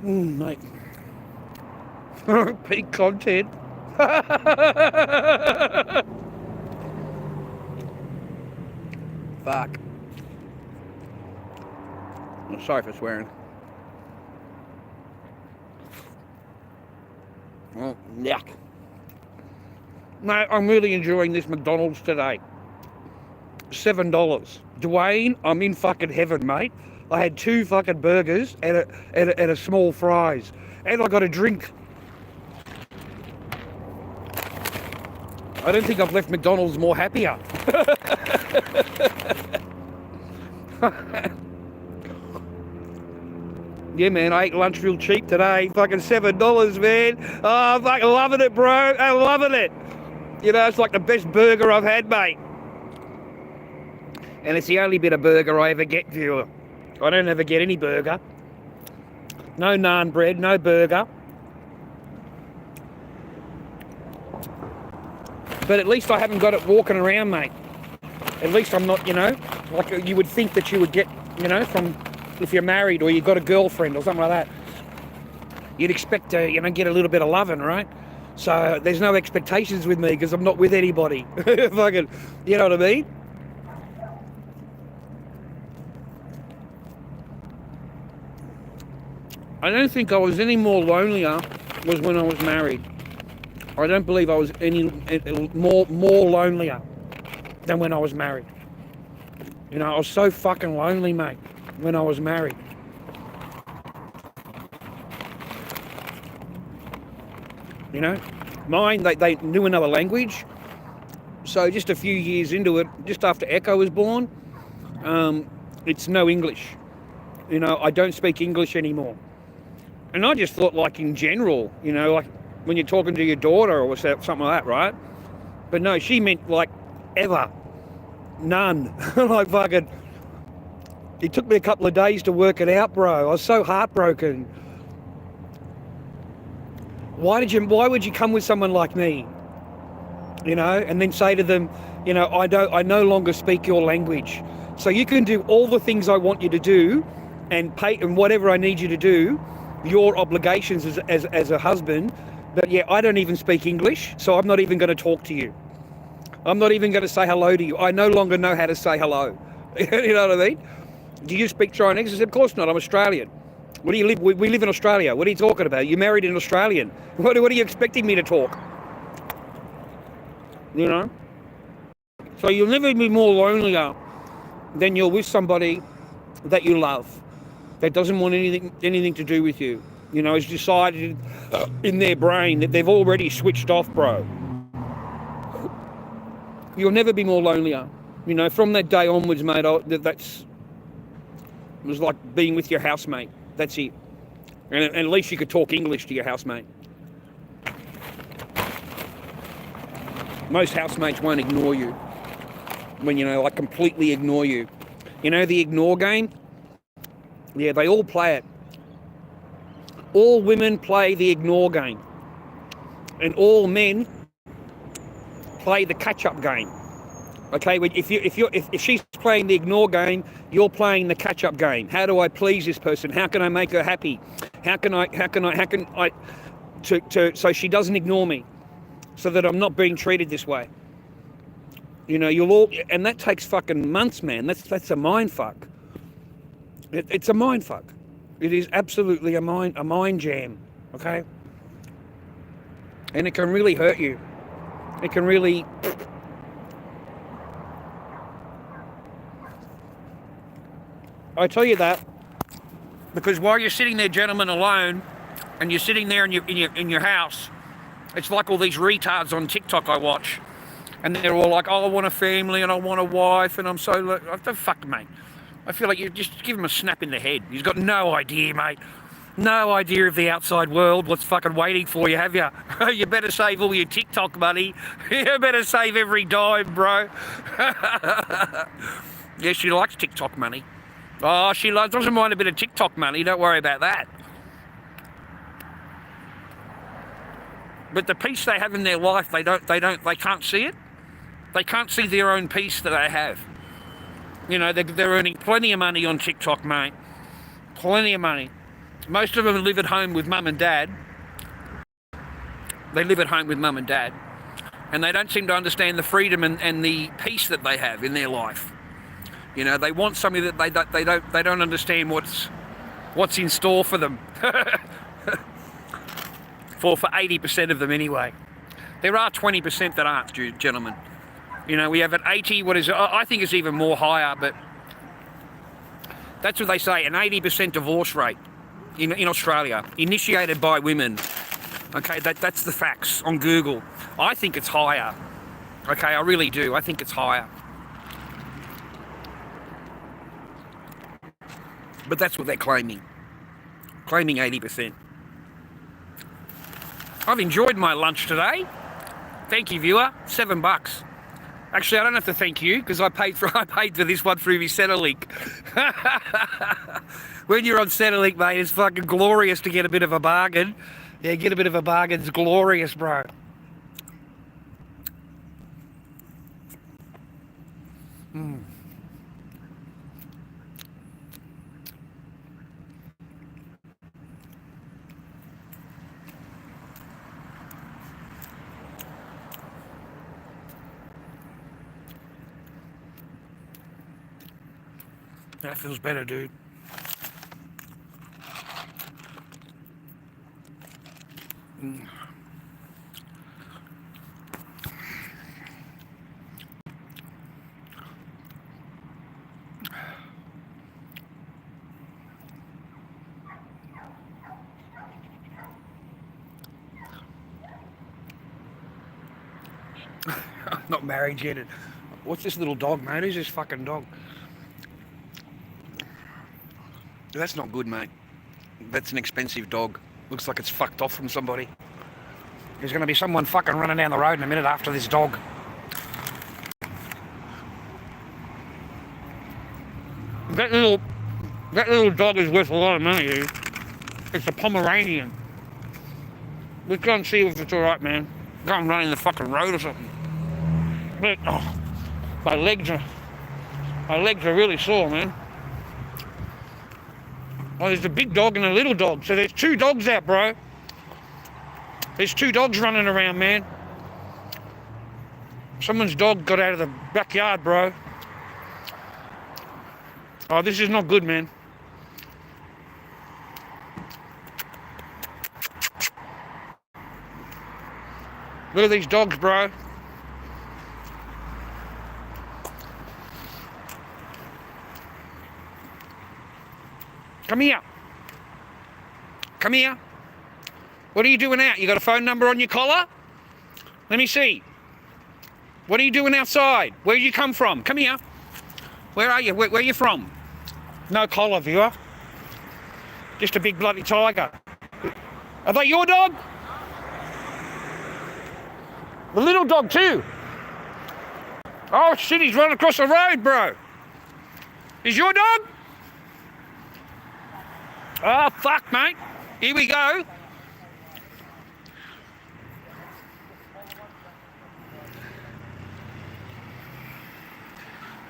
Mate. Peak content. Fuck. I'm sorry for swearing. Oh, yuck. No, I'm really enjoying this McDonald's today. $7. Dwayne, I'm in fucking heaven, mate. I had 2 fucking burgers and a small fries. And I got a drink. I don't think I've left McDonald's more happier. Yeah, man, I ate lunch real cheap today. Fucking $7, man. Oh, I'm fucking loving it, bro. I'm loving it. You know, it's like the best burger I've had, mate. And it's the only bit of burger I ever get, viewer. I don't ever get any burger. No naan bread, no burger. But at least I haven't got it walking around, mate. At least I'm not, you know, like you would think that you would get, you know, from if you're married or you've got a girlfriend or something like that. you'd expect to, get a little bit of loving, right? So there's no expectations with me because I'm not with anybody. Fucking, you know what I mean? I don't think I was any more lonelier was when I was married. I don't believe I was any more lonelier than when I was married. I was so fucking lonely, mate, when I was married. Mine, they knew another language. So just a few years into it, just after Echo was born, it's no English. I don't speak English anymore. And I just thought, like, in general, like when you're talking to your daughter or something like that, right? But no, she meant, like, ever. None. Like, fucking, it took me a couple of days to work it out, bro. I was so heartbroken. Why would you come with someone like me? And then say to them, I no longer speak your language. So you can do all the things I want you to do and pay and whatever I need you to do, your obligations as a husband, but yeah, I don't even speak English, so I'm not even going to talk to you. I'm not even going to say hello to you. I no longer know how to say hello. You know what I mean? Do you speak Chinese? I said, of course not, I'm Australian. What do you live? We live in Australia. What are you talking about? You married an Australian. What are you expecting me to talk? So you'll never be more lonelier than you're with somebody that you love, that doesn't want anything to do with you. Has decided in their brain that they've already switched off, bro. You'll never be more lonelier. From that day onwards, mate, it was like being with your housemate. That's it. And at least you could talk English to your housemate. Most housemates won't ignore you. When, like completely ignore you. The ignore game? Yeah, they all play it. All women play the ignore game. And all men play the catch-up game. Okay, if she's playing the ignore game, you're playing the catch-up game. How do I please this person? How can I make her happy? How can I so she doesn't ignore me, so that I'm not being treated this way. And that takes fucking months, man. That's a mind fuck. It's a mind fuck. It is absolutely a mind jam. Okay, and it can really hurt you. It can really. I tell you that because while you're sitting there, gentlemen, alone, and you're sitting there in your house, it's like all these retards on TikTok I watch, and they're all like, "Oh, I want a family and I want a wife," and I'm so like, "The fuck, mate." I feel like you just give him a snap in the head. He's got no idea, mate. No idea of the outside world, what's fucking waiting for you, have you? You better save all your TikTok money. You better save every dime, bro. Yeah, she likes TikTok money. Oh, she doesn't mind a bit of TikTok money. Don't worry about that. But the peace they have in their life, they can't see it. They can't see their own peace that they have. They're earning plenty of money on TikTok, mate. Plenty of money. Most of them live at home with mum and dad. They live at home with mum and dad. And they don't seem to understand the freedom and the peace that they have in their life. They want something that they don't understand what's in store for them. for 80% of them anyway. There are 20% that aren't, gentlemen. We have an 80, I think it's even more higher, but that's what they say, an 80% divorce rate in Australia, initiated by women. Okay, that's the facts on Google. I think it's higher. Okay, I really do. I think it's higher. But that's what they're claiming. Claiming 80%. I've enjoyed my lunch today. Thank you, viewer. $7. Actually, I don't have to thank you because I paid for this one through my Centrelink. When you're on Centrelink, mate, it's fucking glorious to get a bit of a bargain. Yeah, get a bit of a bargain. It's glorious, bro. That feels better, dude. I'm not married yet. What's this little dog, mate? Who's this fucking dog? That's not good, mate. That's an expensive dog. Looks like it's fucked off from somebody. There's going to be someone fucking running down the road in a minute after this dog. That little dog is worth a lot of money, dude. It's a Pomeranian. Let's go and see if it's alright, man. Go and run in the fucking road or something. But, oh, my legs are really sore, man. Oh, there's a big dog and a little dog. So there's 2 dogs out, bro. There's 2 dogs running around, man. Someone's dog got out of the backyard, bro. Oh, this is not good, man. Look at these dogs, bro. Come here. Come here. What are you doing out? You got a phone number on your collar? Let me see. What are you doing outside? Where did you come from? Come here. Where are you? Where are you from? No collar, viewer. Just a big bloody tiger. Are they your dog? The little dog too. Oh shit, he's running across the road, bro. Is your dog? Oh fuck, mate. Here we go.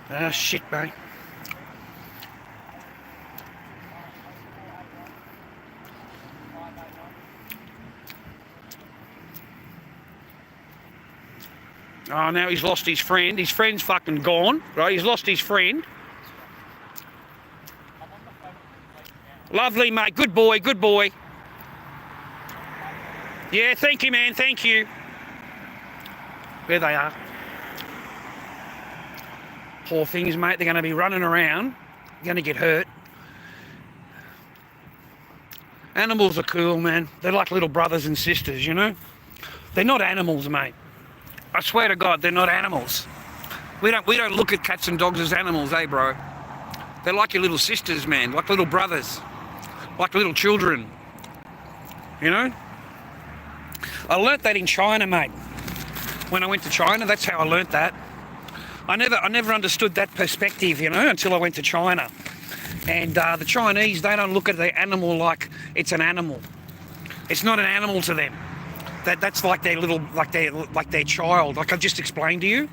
Ah, shit, mate. Oh, now he's lost his friend. His friend's fucking gone, right? He's lost his friend. Lovely, mate. Good boy, good boy. Yeah, thank you, man. Thank you. There they are. Poor things, mate. They're going to be running around. Going to get hurt. Animals are cool, man. They're like little brothers and sisters, you know? They're not animals, mate. I swear to God, they're not animals. We don't look at cats and dogs as animals, eh, bro? They're like your little sisters, man. Like little brothers. Like little children. You know? I learnt that in China, mate. When I went to China, that's how I learnt that. I never understood that perspective, you know, until I went to China. And the Chinese, they don't look at the animal like it's an animal. It's not an animal to them. That's like their little, like their child, like I've just explained to you.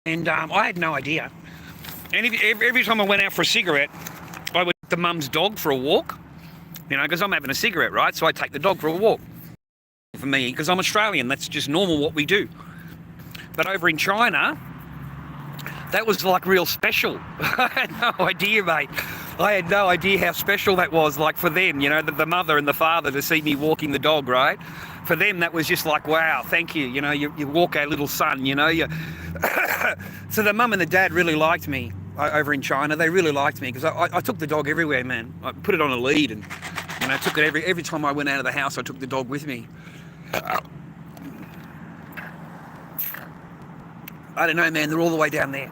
And I had no idea. And every time I went out for a cigarette, I would take the mum's dog for a walk, you know, because I'm having a cigarette, right? So I take the dog for a walk. For me, because I'm Australian, that's just normal what we do. But over in China, that was like real special. I had no idea, mate. I had no idea how special that was, like for them, you know, the mother and the father to see me walking the dog, right? For them, that was just like, wow, thank you. You know, you walk our little son, you know. So the mum and the dad really liked me over in China. They really liked me because I took the dog everywhere, man. I put it on a lead and, you know, took it every time I went out of the house, I took the dog with me. I don't know, man, they're all the way down there.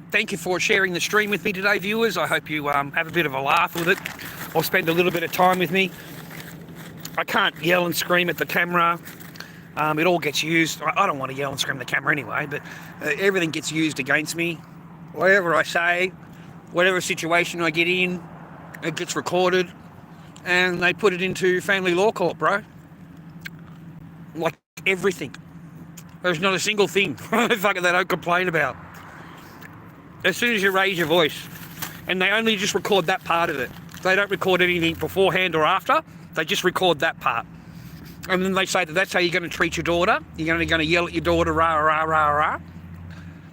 Thank you for sharing the stream with me today, viewers. I hope you have a bit of a laugh with it, or spend a little bit of time with me. I can't yell and scream at the camera. It all gets used. I don't want to yell and scream at the camera anyway, but everything gets used against me. Whatever I say, whatever situation I get in, it gets recorded, and they put it into family law court, bro. Like everything. There's not a single thing fucking they don't complain about. As soon as you raise your voice, and they only just record that part of it. They don't record anything beforehand or after. They just record that part. And then they say that that's how you're going to treat your daughter. You're going to yell at your daughter, rah, rah, rah, rah.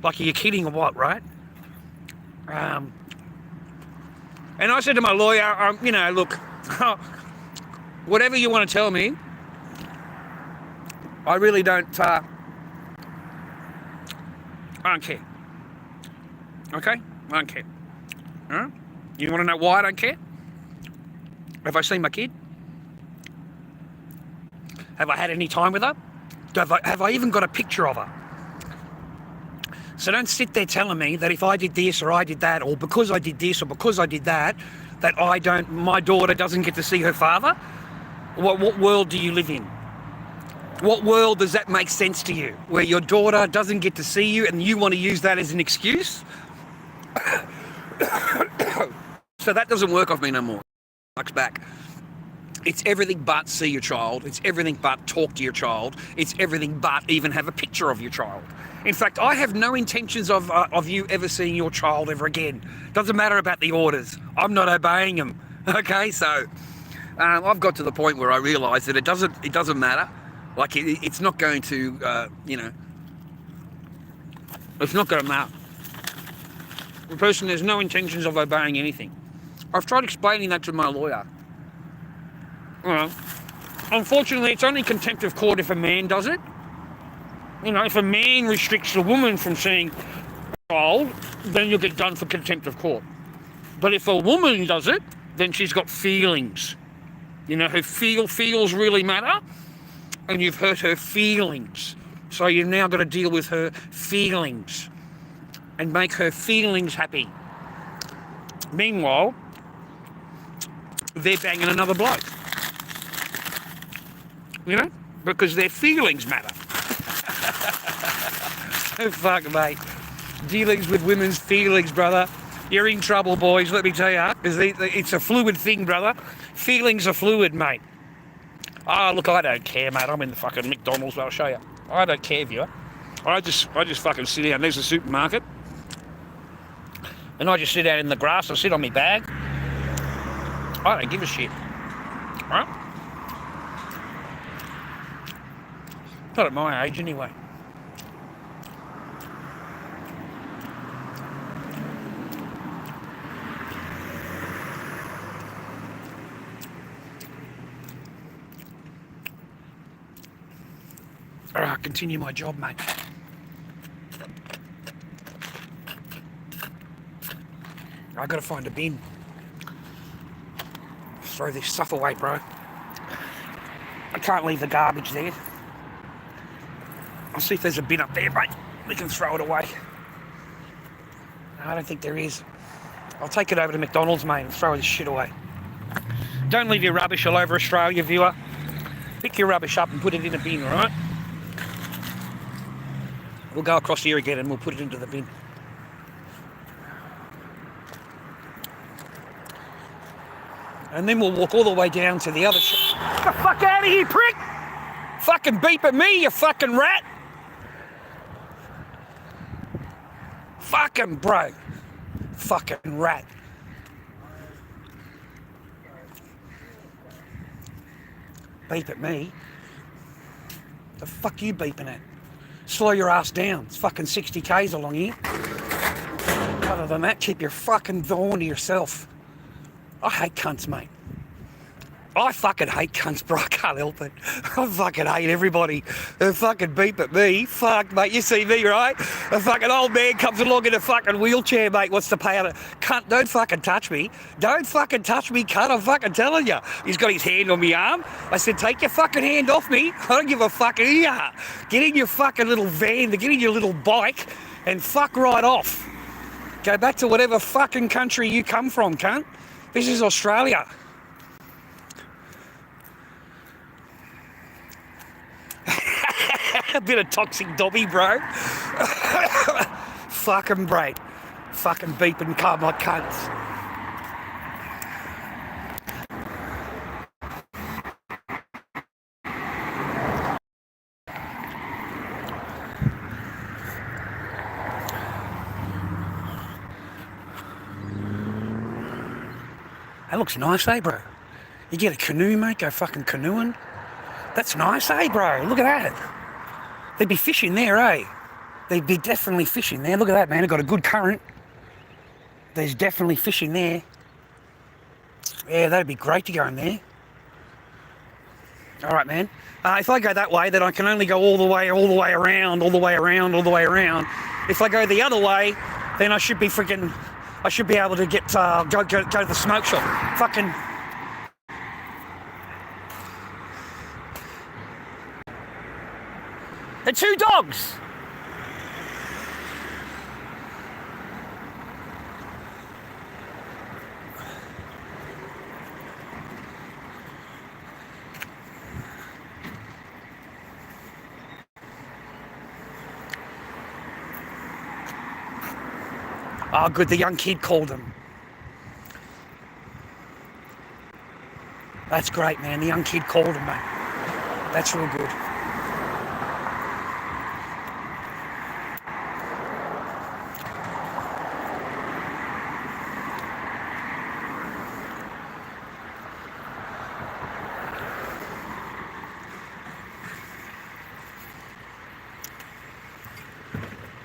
Like, are you kidding or what, right? And I said to my lawyer, you know, look, whatever you want to tell me, I really don't, I don't care. Okay? I don't care. All right? You want to know why I don't care? Have I seen my kid? Have I had any time with her? Have I even got a picture of her? So don't sit there telling me that if I did this or I did that, or because I did this or because I did that, that my daughter doesn't get to see her father. What world do you live in? What world does that make sense to you? Where your daughter doesn't get to see you and you want to use that as an excuse? So that doesn't work off me no more. Fuck's back. It's everything but see your child. It's everything but talk to your child. It's everything but even have a picture of your child. In fact, I have no intentions of you ever seeing your child ever again. Doesn't matter about the orders. I'm not obeying them. Okay, so I've got to the point where I realise that it doesn't matter. Like it's not going to, you know, it's not going to matter. The person has no intentions of obeying anything. I've tried explaining that to my lawyer. Well, unfortunately, it's only contempt of court if a man does it. You know, if a man restricts a woman from seeing a child, then you'll get done for contempt of court. But if a woman does it, then she's got feelings. You know, her feels really matter, and you've hurt her feelings. So you've now got to deal with her feelings and make her feelings happy. Meanwhile, they're banging another bloke. You know, because their feelings matter. Oh, fuck, mate. Dealings with women's feelings, brother. You're in trouble, boys, let me tell you. It's a fluid thing, brother. Feelings are fluid, mate. Oh, look, I don't care, mate. I'm in the fucking McDonald's, I'll show you. I don't care, viewer. I just fucking sit down. There's a supermarket. And I just sit out in the grass and sit on my bag. I don't give a shit. All right? Not at my age, anyway. All right, continue my job, mate. I've got to find a bin. Throw this stuff away, bro. I can't leave the garbage there. I'll see if there's a bin up there, mate. We can throw it away. I don't think there is. I'll take it over to McDonald's, mate, and throw this shit away. Don't leave your rubbish all over Australia, viewer. Pick your rubbish up and put it in a bin, all right? We'll go across here again and we'll put it into the bin. And then we'll walk all the way down to the other shop. Get the fuck out of here, prick! Fucking beep at me, you fucking rat! Fucking bro. Fucking rat. Beep at me? The fuck you beeping at? Slow your ass down. It's fucking 60 k's along here. Other than that, keep your fucking thorn to yourself. I hate cunts, mate. I fucking hate cunts, bro. I can't help it. I fucking hate everybody. They fucking beep at me. Fuck, mate. You see me, right? A fucking old man comes along in a fucking wheelchair, mate. Wants to pay out a cunt. Don't fucking touch me. Don't fucking touch me, cunt. I'm fucking telling you. He's got his hand on my arm. I said, take your fucking hand off me. I don't give a fuck. Yeah. Get in your fucking little van. Get in your little bike and fuck right off. Go back to whatever fucking country you come from, cunt. This is Australia. A bit of toxic dobby, bro. Fucking break. Fucking beeping car my cunts. That looks nice, eh, bro? You get a canoe, mate, go fucking canoeing. That's nice, eh, bro? Look at that. There'd be fish in there, eh? There'd be definitely fish in there. Look at that, man. I've got a good current. There's definitely fish in there. Yeah, that'd be great to go in there. All right, man. If I go that way, then I can only go all the way around. If I go the other way, then I should be able to get go to the smoke shop. Fucking. The two dogs. Oh, good, the young kid called him. That's great, man. The young kid called him, mate. That's real good.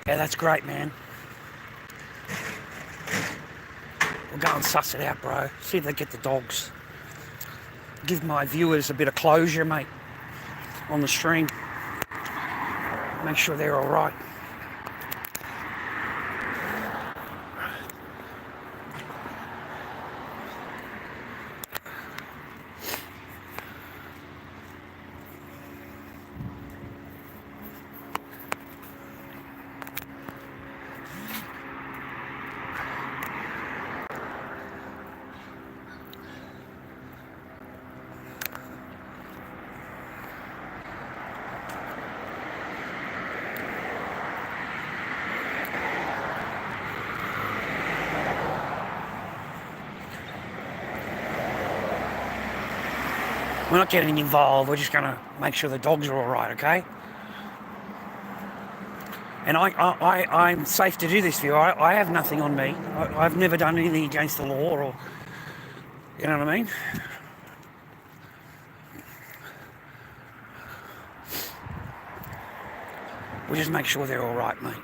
Yeah, that's great, man. We'll go and suss it out, bro. See if they get the dogs. Give my viewers a bit of closure, mate, on the stream. Make sure they're all right. We're not getting involved, we're just going to make sure the dogs are all right, okay? And I'm safe to do this for you. I have nothing on me. I've never done anything against the law or, you know what I mean? We'll just make sure they're all right, mate.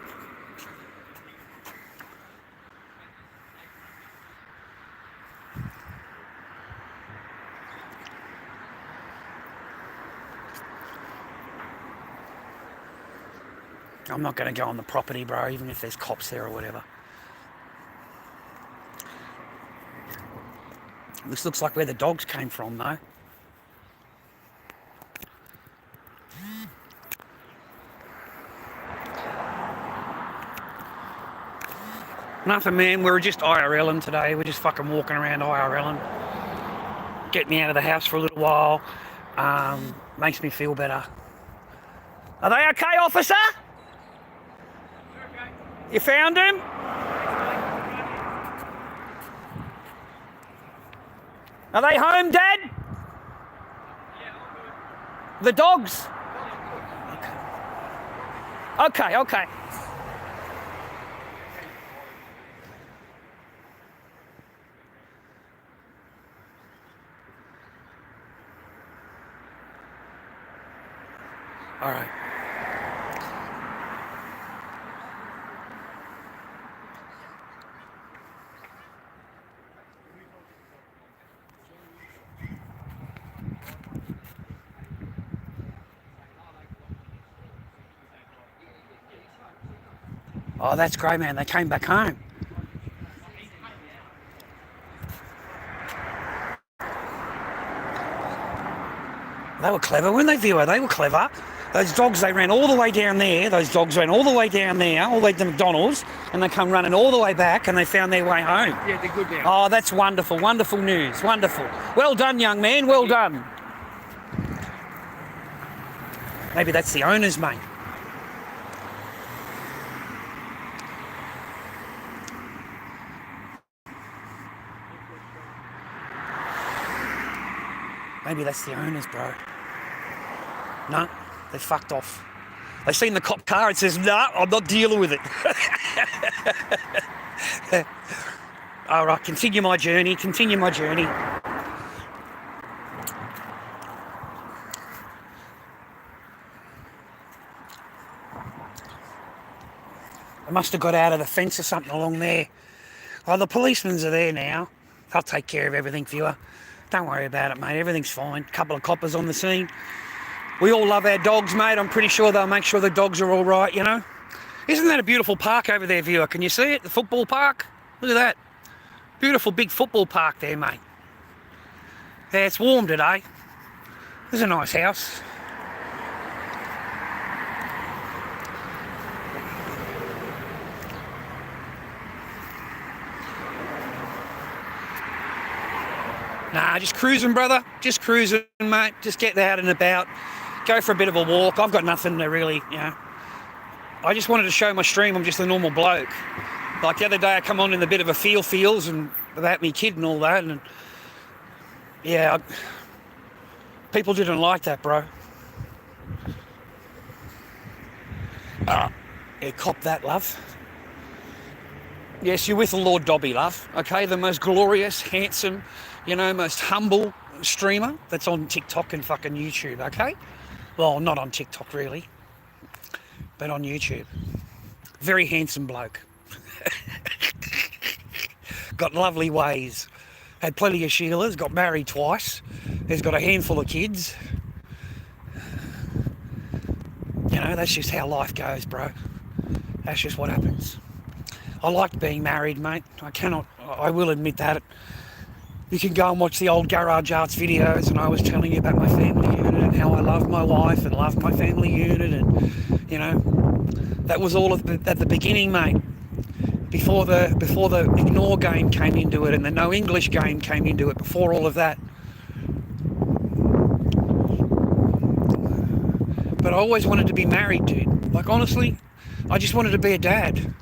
I'm not going to go on the property, bro, even if there's cops there or whatever. This looks like where the dogs came from, though. Nothing, man. We're just IRLing today. We're just fucking walking around IRLing. Get me out of the house for a little while. Makes me feel better. Are they okay, officer? You found him? Are they home, Dad? The dogs? Okay. Okay. All right. Oh, that's great, man. They came back home. They were clever, weren't they, viewer? They were clever. Those dogs, they ran all the way down there. Those dogs ran all the way down there, all the way to McDonald's, and they come running all the way back, and they found their way home. Yeah, they're good now. Oh, that's wonderful. Wonderful news. Wonderful. Well done, young man. Well done. Maybe that's the owners, mate. Maybe that's the owners, bro. No, they fucked off. They seen the cop car and says, "No, I'm not dealing with it." All right, continue my journey. I must have got out of the fence or something along there. Oh, the policemen's are there now. They'll take care of everything for you. Don't worry about it, mate. Everything's fine. Couple of coppers on the scene. We all love our dogs, mate. I'm pretty sure they'll make sure the dogs are all right, you know. Isn't that a beautiful park over there, viewer? Can you see it? The football park? Look at that. Beautiful big football park there, mate. Yeah, it's warm today. There's a nice house. Nah, just cruising, brother. Just cruising, mate. Just get out and about. Go for a bit of a walk. I've got nothing to really, you know. I just wanted to show my stream I'm just a normal bloke. Like the other day I come on in a bit of a feels and about me kid and all that. And yeah, people didn't like that, bro. Yeah, cop that, love. Yes, you're with Lord Dobby, love. Okay, the most glorious, handsome, you know, most humble streamer that's on TikTok and fucking YouTube, okay? Well, not on TikTok, really, but on YouTube. Very handsome bloke. Got lovely ways. Had plenty of Sheilas, got married twice. He's got a handful of kids. You know, that's just how life goes, bro. That's just what happens. I liked being married, mate. I will admit that. You can go and watch the old Garage Arts videos, and I was telling you about my family unit and how I love my wife and love my family unit, and you know, that was all at the beginning, mate. Before the ignore game came into it and the no English game came into it. Before all of that. But I always wanted to be married, dude. Like honestly, I just wanted to be a dad.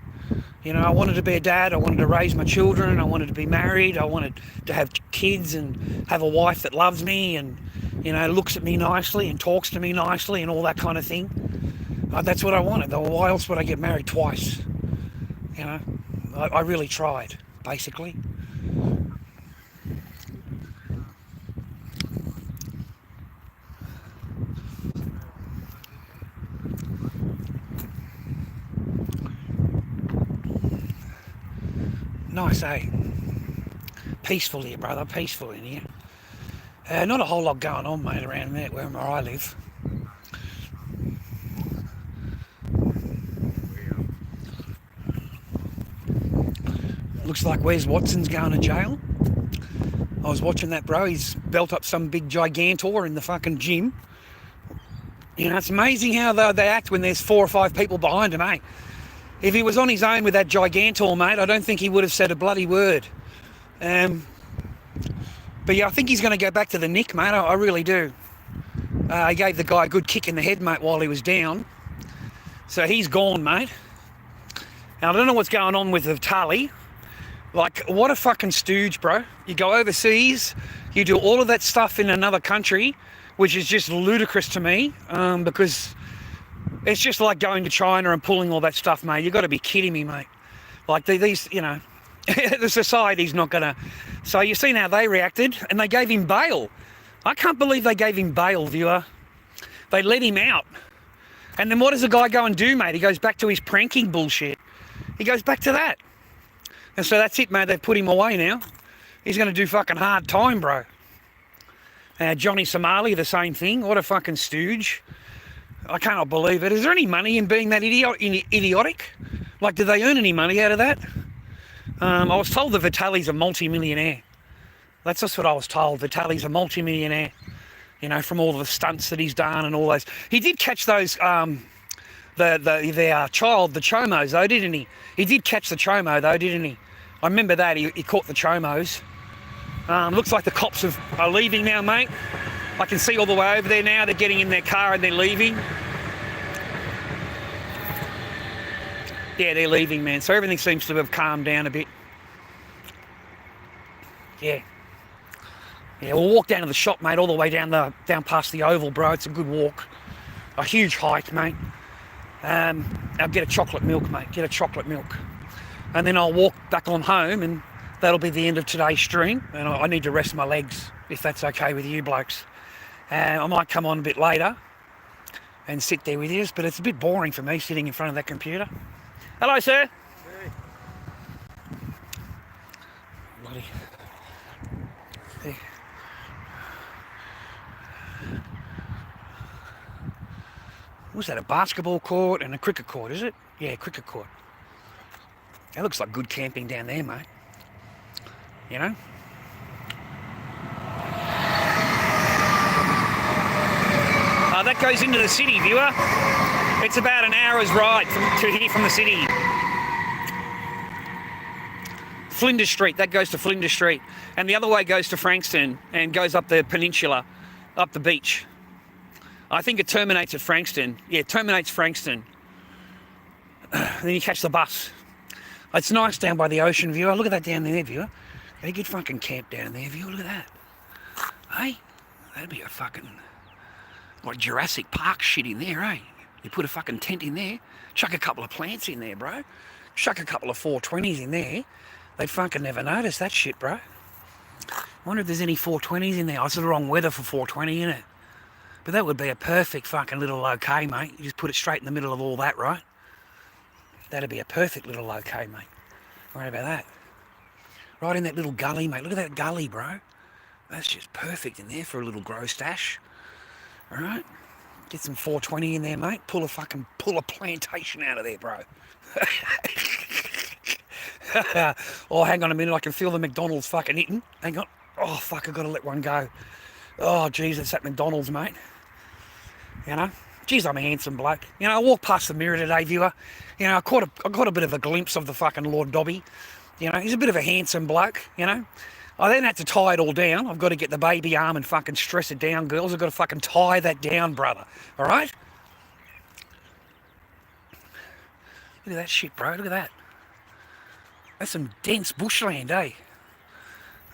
You know, I wanted to be a dad, I wanted to raise my children, I wanted to be married, I wanted to have kids and have a wife that loves me and, you know, looks at me nicely and talks to me nicely and all that kind of thing. That's what I wanted. Why else would I get married twice? You know, I really tried, basically. Nice, eh? Peaceful here, brother. Peaceful in here. Not a whole lot going on, mate, around there where I live. Looks like Wes Watson's going to jail. I was watching that, bro. He's built up some big gigantor in the fucking gym. You know, it's amazing how they act when there's 4 or 5 people behind him, eh? If he was on his own with that gigantor, mate, I don't think he would have said a bloody word. But yeah, I think he's going to go back to the Nick, mate. I really do. He gave the guy a good kick in the head, mate, while he was down. So he's gone, mate. Now, I don't know what's going on with Vitali. Like, what a fucking stooge, bro. You go overseas, you do all of that stuff in another country, which is just ludicrous to me, because it's just like going to China and pulling all that stuff, mate. You've got to be kidding me, mate. Like, these, you know, the society's not going to... So you've seen how they reacted, and they gave him bail. I can't believe they gave him bail, viewer. They let him out. And then what does the guy go and do, mate? He goes back to his pranking bullshit. He goes back to that. And so that's it, mate. They've put him away now. He's going to do fucking hard time, bro. Johnny Somali, the same thing. What a fucking stooge. I cannot believe it. Is there any money in being that idiotic? Like, did they earn any money out of that? I was told that Vitali's a multi-millionaire. That's just what I was told. Vitali's a multi-millionaire. You know, from all the stunts that he's done and all those. He did catch those, their child, the chomos, though, didn't he? He did catch the chomo, though, didn't he? I remember that. He caught the chomos. Looks like the cops are leaving now, mate. I can see all the way over there now. They're getting in their car and they're leaving. Yeah, they're leaving, man. So everything seems to have calmed down a bit. Yeah. Yeah, we'll walk down to the shop, mate, all the way down past the Oval, bro. It's a good walk. A huge hike, mate. I'll get a chocolate milk, mate. Get a chocolate milk. And then I'll walk back on home, and that'll be the end of today's stream. And I need to rest my legs, if that's okay with you blokes. I might come on a bit later and sit there with you, but it's a bit boring for me sitting in front of that computer. Hello, sir. Hey. Bloody. Hey. Was that a basketball court and a cricket court, is it? Yeah, cricket court. That looks like good camping down there, mate. You know? That goes into the city, viewer. It's about an hour's ride to here from the city. Flinders Street, that goes to Flinders Street. And the other way goes to Frankston and goes up the peninsula, up the beach. I think it terminates at Frankston. Yeah, it terminates Frankston. Then you catch the bus. It's nice down by the ocean, viewer. Look at that down there, viewer. They could fucking camp down there, viewer. Look at that. Hey, that'd be a fucking... like Jurassic Park shit in there, eh? You put a fucking tent in there, chuck a couple of plants in there, bro. Chuck a couple of 420s in there. They'd fucking never notice that shit, bro. I wonder if there's any 420s in there. Oh, it's the wrong weather for 420, isn't it? But that would be a perfect fucking little okay, mate. You just put it straight in the middle of all that, right? That'd be a perfect little okay, mate. Right about that. Right in that little gully, mate. Look at that gully, bro. That's just perfect in there for a little grow stash. All right? Get some 420 in there, mate. Pull a plantation out of there, bro. Oh, hang on a minute. I can feel the McDonald's fucking hitting. Hang on. Oh, fuck, I've got to let one go. Oh, jeez, it's that McDonald's, mate. You know? Jeez, I'm a handsome bloke. You know, I walked past the mirror today, viewer. You know, I got a bit of a glimpse of the fucking Lord Dobby. You know, he's a bit of a handsome bloke, you know. I then had to tie it all down. I've got to get the baby arm and fucking stress it down, girls. I've got to fucking tie that down, brother. All right? Look at that shit, bro. Look at that. That's some dense bushland, eh?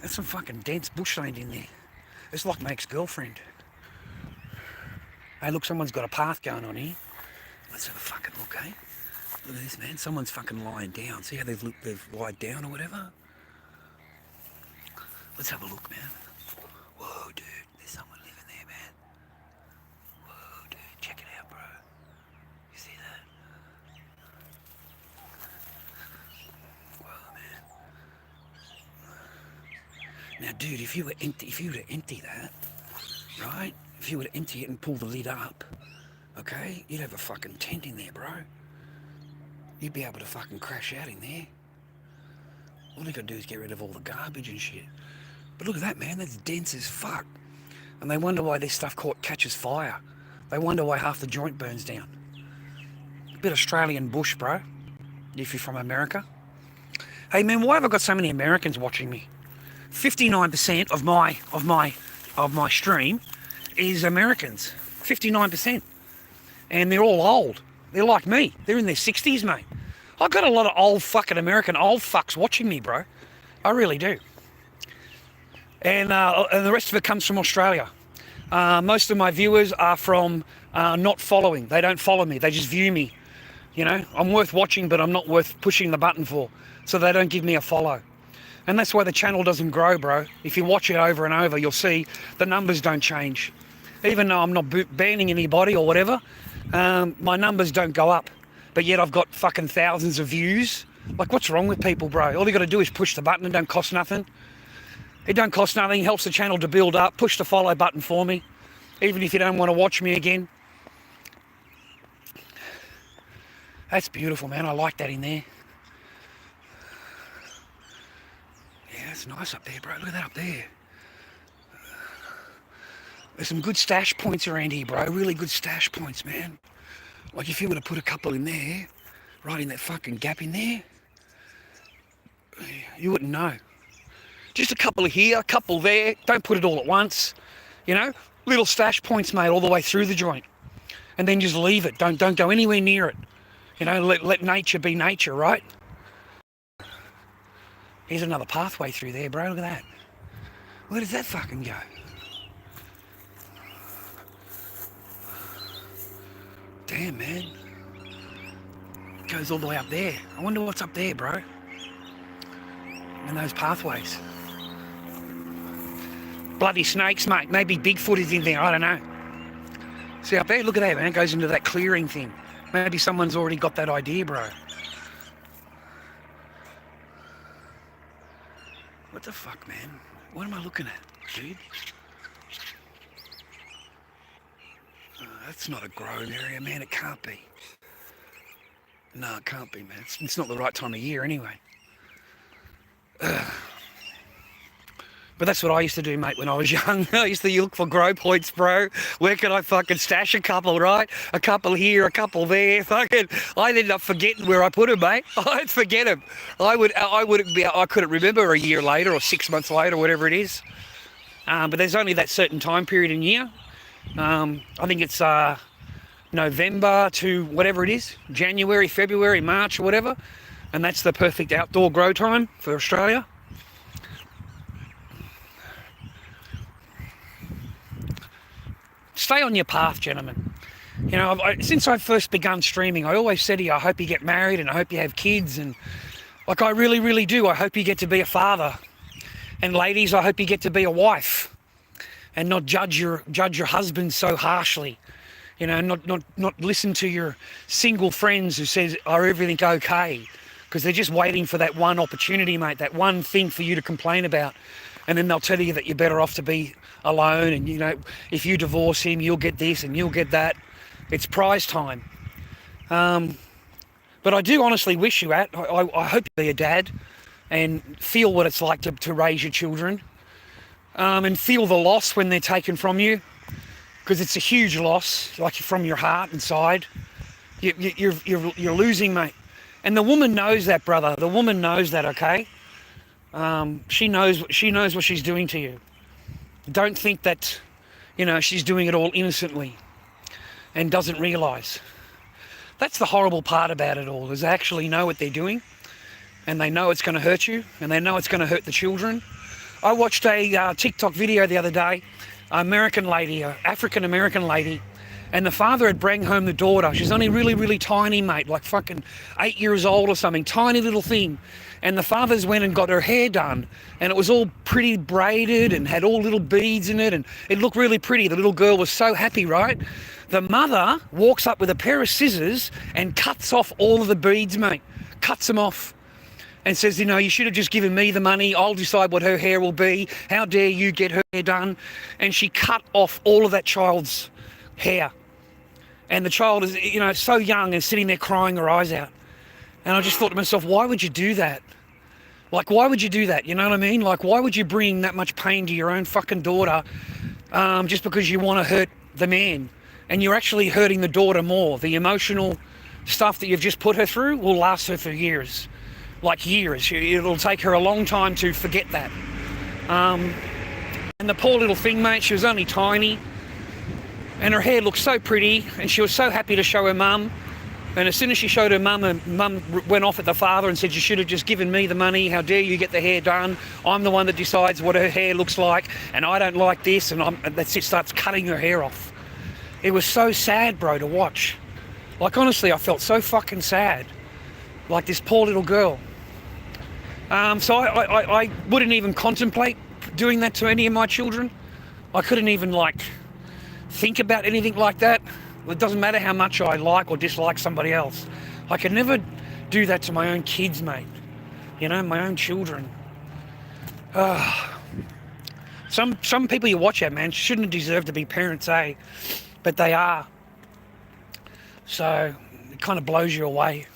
That's some fucking dense bushland in there. It's like my ex-girlfriend. Hey, look, someone's got a path going on here. Let's have a fucking look, eh? Look at this, man. Someone's fucking lying down. See how they've lied down or whatever? Let's have a look, man. Whoa, dude. There's someone living there, man. Whoa, dude. Check it out, bro. You see that? Whoa, man. Now, dude, if you were to empty that, right? If you were to empty it and pull the lid up, okay, you'd have a fucking tent in there, bro. You'd be able to fucking crash out in there. All you gotta do is get rid of all the garbage and shit. But look at that, man. That's dense as fuck. And they wonder why this stuff catches fire. They wonder why half the joint burns down. A bit Australian bush, bro. If you're from America. Hey, man, why have I got so many Americans watching me? 59% of my stream is Americans. 59%. And they're all old. They're like me. They're in their 60s, mate. I've got a lot of old fucking American old fucks watching me, bro. I really do. And the rest of it comes from Australia. Most of my viewers are from not following. They don't follow me. They just view me. You know, I'm worth watching, but I'm not worth pushing the button for. So they don't give me a follow. And that's why the channel doesn't grow, bro. If you watch it over and over, you'll see the numbers don't change. Even though I'm not banning anybody or whatever, my numbers don't go up. But yet I've got fucking thousands of views. Like, what's wrong with people, bro? All you got to do is push the button. It don't cost nothing. It don't cost nothing. It helps the channel to build up. Push the follow button for me. Even if you don't want to watch me again. That's beautiful, man. I like that in there. Yeah, that's nice up there, bro. Look at that up there. There's some good stash points around here, bro. Really good stash points, man. Like if you were to put a couple in there, right in that fucking gap in there, you wouldn't know. Just a couple here, a couple there. Don't put it all at once. You know, little stash points, mate, all the way through the joint. And then just leave it. Don't go anywhere near it. You know, let nature be nature, right? Here's another pathway through there, bro. Look at that. Where does that fucking go? Damn, man. It goes all the way up there. I wonder what's up there, bro. And those pathways. Bloody snakes, mate. Maybe Bigfoot is in there. I don't know. See up there? Look at that, man. It goes into that clearing thing. Maybe someone's already got that idea, bro. the fuck, man? What am I looking at, dude? That's not a growing area, man. It can't be. No, it can't be, man. It's not the right time of year anyway. But that's what I used to do, mate, when I was young. I used to look for grow points, bro. Where could I fucking stash a couple, right? A couple here, a couple there. Fucking, I'd end up forgetting where I put them, mate. I'd forget them. I couldn't remember a year later or 6 months later, whatever it is. But there's only that certain time period in year. I think it's November to whatever it is, January, February, March, or whatever. And that's the perfect outdoor grow time for Australia. Stay on your path, gentlemen. You know, since I first begun streaming, I always said to you, I hope you get married and I hope you have kids. And like, I really, really do. I hope you get to be a father. And ladies, I hope you get to be a wife and not judge your husband so harshly. You know, not listen to your single friends who says, are everything okay? Because they're just waiting for that one opportunity, mate, that one thing for you to complain about. And then they'll tell you that you're better off to be alone, and, you know, if you divorce him, you'll get this and you'll get that. It's prize time. But I do honestly wish you I hope you be a dad and feel what it's like to raise your children, and feel the loss when they're taken from you, because it's a huge loss, like from your heart inside. You're losing, mate. And the woman knows that, brother. The woman knows that, okay? She knows what she's doing to you. Don't think that, you know, she's doing it all innocently and doesn't realise. That's the horrible part about it all, is they actually know what they're doing, and they know it's going to hurt you, and they know it's going to hurt the children. I watched a TikTok video the other day, an African-American lady, and the father had brought home the daughter. She's only really, really tiny, mate, like fucking 8 years old or something, tiny little thing. And the fathers went and got her hair done, and it was all pretty braided and had all little beads in it, and it looked really pretty. The little girl was so happy, right? The mother walks up with a pair of scissors and cuts off all of the beads, mate. Cuts them off and says, you know, you should have just given me the money. I'll decide what her hair will be. How dare you get her hair done? And she cut off all of that child's hair. And the child is, you know, so young and sitting there crying her eyes out. And I just thought to myself, why would you do that? Like, why would you do that? You know what I mean? Like, why would you bring that much pain to your own fucking daughter just because you want to hurt the man? And you're actually hurting the daughter more. The emotional stuff that you've just put her through will last her for years. Like years. It'll take her a long time to forget that. And the poor little thing, mate, she was only tiny. And her hair looked so pretty. And she was so happy to show her mum. And as soon as she showed her mum, and mum went off at the father and said, you should have just given me the money. How dare you get the hair done? I'm the one that decides what her hair looks like, and I don't like this. And that's it, starts cutting her hair off. It was so sad, bro, to watch. Like, honestly, I felt so fucking sad. Like this poor little girl. So I wouldn't even contemplate doing that to any of my children. I couldn't even, like, think about anything like that. It doesn't matter how much I like or dislike somebody else. I could never do that to my own kids, mate. You know, my own children. Some people you watch at, man, shouldn't deserve to be parents, eh? But they are. So it kind of blows you away.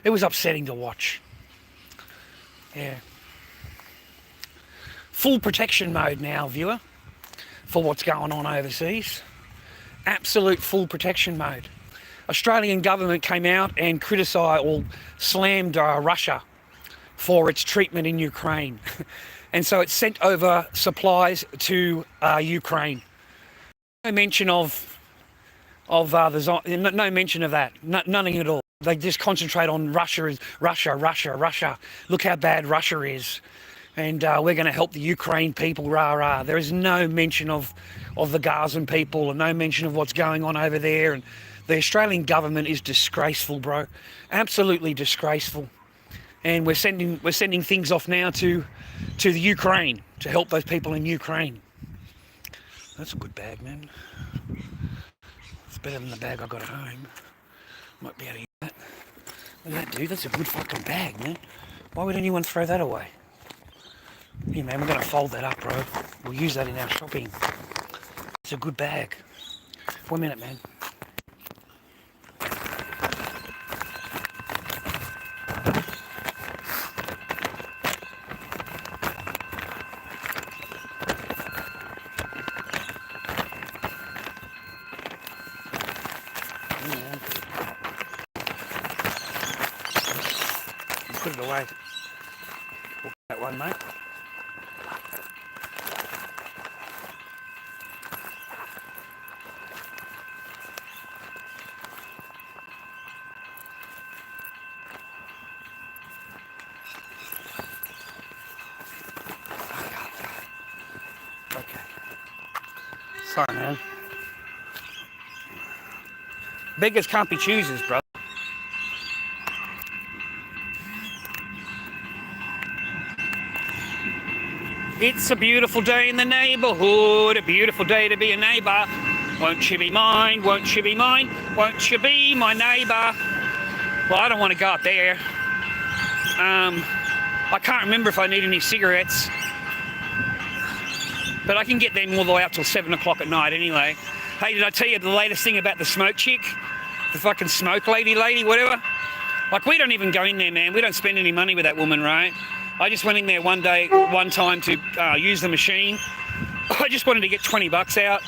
It was upsetting to watch. Yeah. Full protection mode now, viewer, for what's going on overseas. Absolute full protection mode. Australian government came out and criticised or slammed Russia for its treatment in Ukraine. And so it sent over supplies to Ukraine. No mention of no mention of that. Nothing at all. They just concentrate on Russia. Look how bad Russia is. And we're going to help the Ukraine people, rah, rah. There is no mention of the Gazan people and no mention of what's going on over there. And the Australian government is disgraceful, bro. Absolutely disgraceful. And we're sending things off now to the Ukraine to help those people in Ukraine. That's a good bag, man. It's better than the bag I got at home. Might be able to use that. Look at that, dude. That's a good fucking bag, man. Why would anyone throw that away? Here, man, we're going to fold that up, bro. We'll use that in our shopping. It's a good bag. 1 minute, man. Put it away. We'll that one, mate. Okay. Sorry, man. Beggars can't be choosers, brother. It's a beautiful day in the neighbourhood, a beautiful day to be a neighbour. Won't you be mine, won't you be mine, won't you be my neighbour? Well, I don't want to go up there. I can't remember if I need any cigarettes. But I can get them all the way up till 7 o'clock at night anyway. Hey, did I tell you the latest thing about the smoke chick? The fucking smoke lady, whatever? Like, we don't even go in there, man. We don't spend any money with that woman, right? I just went in there one time to use the machine. I just wanted to get 20 bucks out.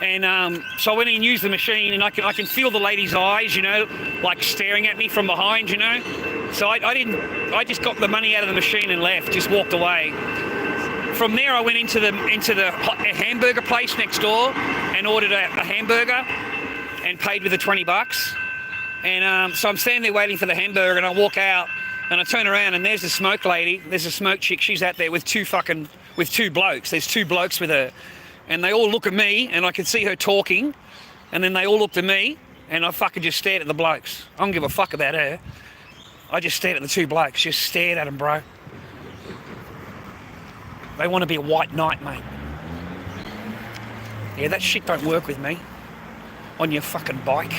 And so I went in and used the machine, and I can feel the lady's eyes, you know, like staring at me from behind, you know. So I just got the money out of the machine and left, just walked away. From there, I went into the hamburger place next door and ordered a hamburger and paid with the 20 bucks. And so I'm standing there waiting for the hamburger, and I walk out and I turn around, and there's the smoke lady, there's a smoke chick, she's out there with two blokes. There's two blokes with her, and they all look at me, and I can see her talking, and then they all looked at me, and I fucking just stared at the blokes. I don't give a fuck about her. I just stared at the two blokes, just stared at them, bro. They want to be a white knight, mate. Yeah, that shit don't work with me. On your fucking bike.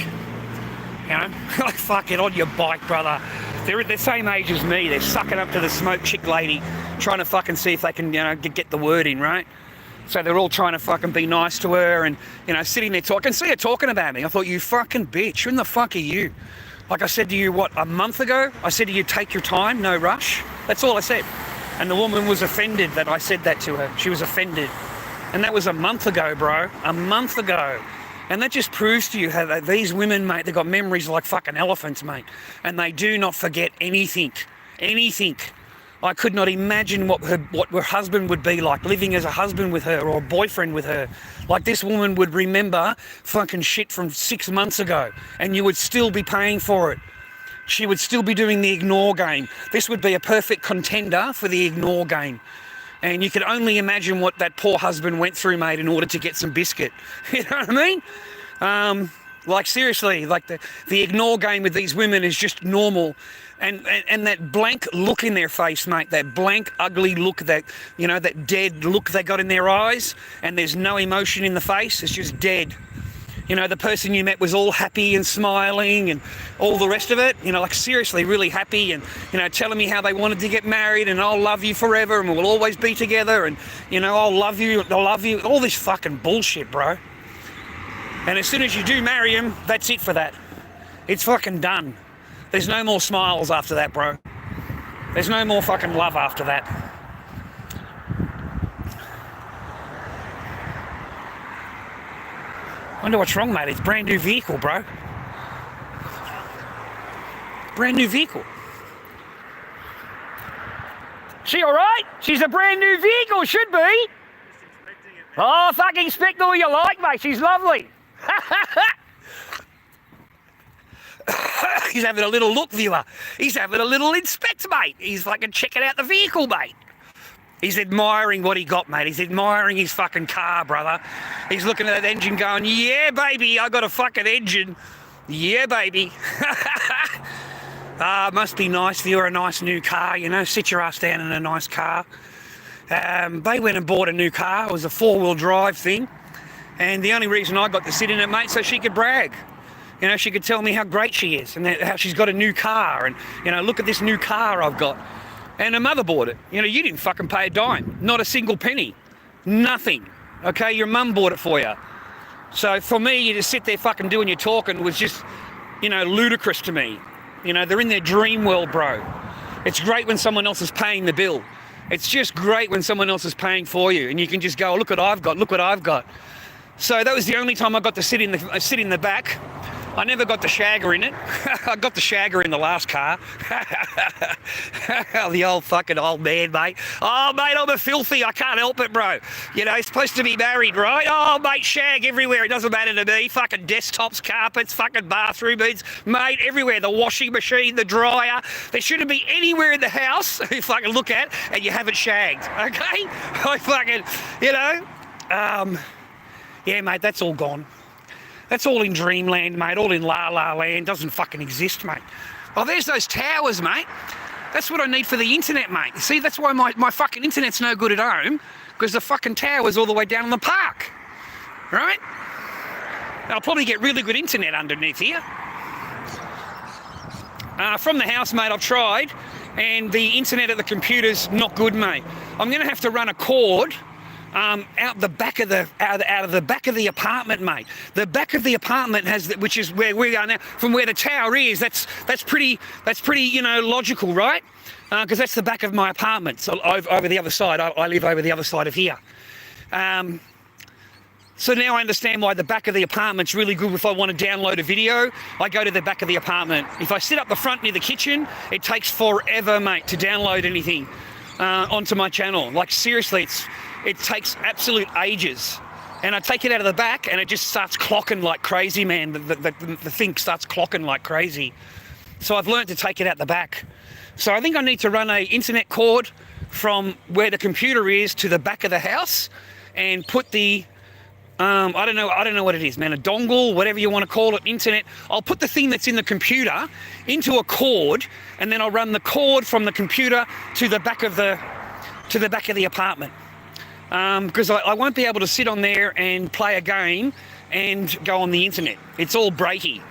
You know? Like, fuck it, on your bike, brother. They're the same age as me. They're sucking up to the smoke chick lady, trying to fucking see if they can, you know, get the word in, right? So they're all trying to fucking be nice to her and, you know, sitting there talking. I can see her talking about me. I thought, you fucking bitch, who the fuck are you? Like I said to you, what, a month ago? I said to you, take your time, no rush. That's all I said. And the woman was offended that I said that to her. She was offended. And that was a month ago, bro. A month ago. And that just proves to you how these women, mate, they've got memories like fucking elephants, mate. And they do not forget anything. Anything. I could not imagine what her husband would be like, living as a husband with her or a boyfriend with her. Like, this woman would remember fucking shit from 6 months ago, and you would still be paying for it. She would still be doing the ignore game. This would be a perfect contender for the ignore game. And you could only imagine what that poor husband went through, mate, in order to get some biscuit. You know what I mean? Like, seriously, like the ignore game with these women is just normal. And that blank look in their face, mate, that blank, ugly look, that, you know, that dead look they got in their eyes, and there's no emotion in the face, it's just dead. You know, the person you met was all happy and smiling and all the rest of it, you know, like, seriously, really happy, and, you know, telling me how they wanted to get married, and I'll love you forever and we'll always be together, and, you know, I'll love you, all this fucking bullshit, bro. And as soon as you do marry him, that's it for that. It's fucking done. There's no more smiles after that, bro. There's no more fucking love after that. Wonder what's wrong, mate. It's a brand new vehicle, bro. Brand new vehicle. She alright? She's a brand new vehicle, should be. Oh, fucking inspect all you like, mate. She's lovely. He's having a little look, viewer. He's having a little inspect, mate. He's fucking checking out the vehicle, mate. He's admiring what he got, mate. He's admiring his fucking car, brother. He's looking at that engine going, yeah, baby, I got a fucking engine. Yeah, baby. Must be nice if you're a nice new car, you know, sit your ass down in a nice car. They went and bought a new car. It was a 4-wheel drive thing. And the only reason I got to sit in it, mate, so she could brag. You know, she could tell me how great she is and how she's got a new car and, you know, look at this new car I've got. And her mother bought it. You know, you didn't fucking pay a dime. Not a single penny. Nothing. Okay, your mum bought it for you. So for me, you just sit there fucking doing your talking was just, you know, ludicrous to me. You know, they're in their dream world, bro. It's great when someone else is paying the bill. It's just great when someone else is paying for you and you can just go, oh, look what I've got, look what I've got. So that was the only time I got to sit in the back. I never got the shagger in it. I got the shagger in the last car. The old fucking old man, mate. Oh, mate, I'm a filthy. I can't help it, bro. You know, supposed to be married, right? Oh, mate, shag everywhere. It doesn't matter to me. Fucking desktops, carpets, fucking bathroom beds. Mate, everywhere. The washing machine, the dryer. There shouldn't be anywhere in the house you fucking look at and you haven't shagged, okay? I fucking, you know. Yeah, mate, that's all gone. That's all in dreamland, mate, all in la-la land. Doesn't fucking exist, mate. Oh, there's those towers, mate. That's what I need for the internet, mate. See, that's why my fucking internet's no good at home, because the fucking tower's all the way down in the park, right? I'll probably get really good internet underneath here. From the house, mate, I've tried, and the internet at the computer's not good, mate. I'm going to have to run a cord out the back of the back of the apartment, mate. The back of the apartment which is where we are now, from where the tower is. That's pretty, you know, logical, right? Because that's the back of my apartment. So over the other side, I live over the other side of here. So now I understand why the back of the apartment's really good. If I want to download a video, I go to the back of the apartment. If I sit up the front near the kitchen, it takes forever, mate, to download anything onto my channel. Like, seriously, it takes absolute ages. And I take it out of the back and it just starts clocking like crazy, man. The thing starts clocking like crazy. So I've learned to take it out the back. So I think I need to run a internet cord from where the computer is to the back of the house and put the, I don't know what it is, man, a dongle, whatever you want to call it, internet. I'll put the thing that's in the computer into a cord, and then I'll run the cord from the computer to the back of the apartment. Because I won't be able to sit on there and play a game and go on the internet. It's all breaky.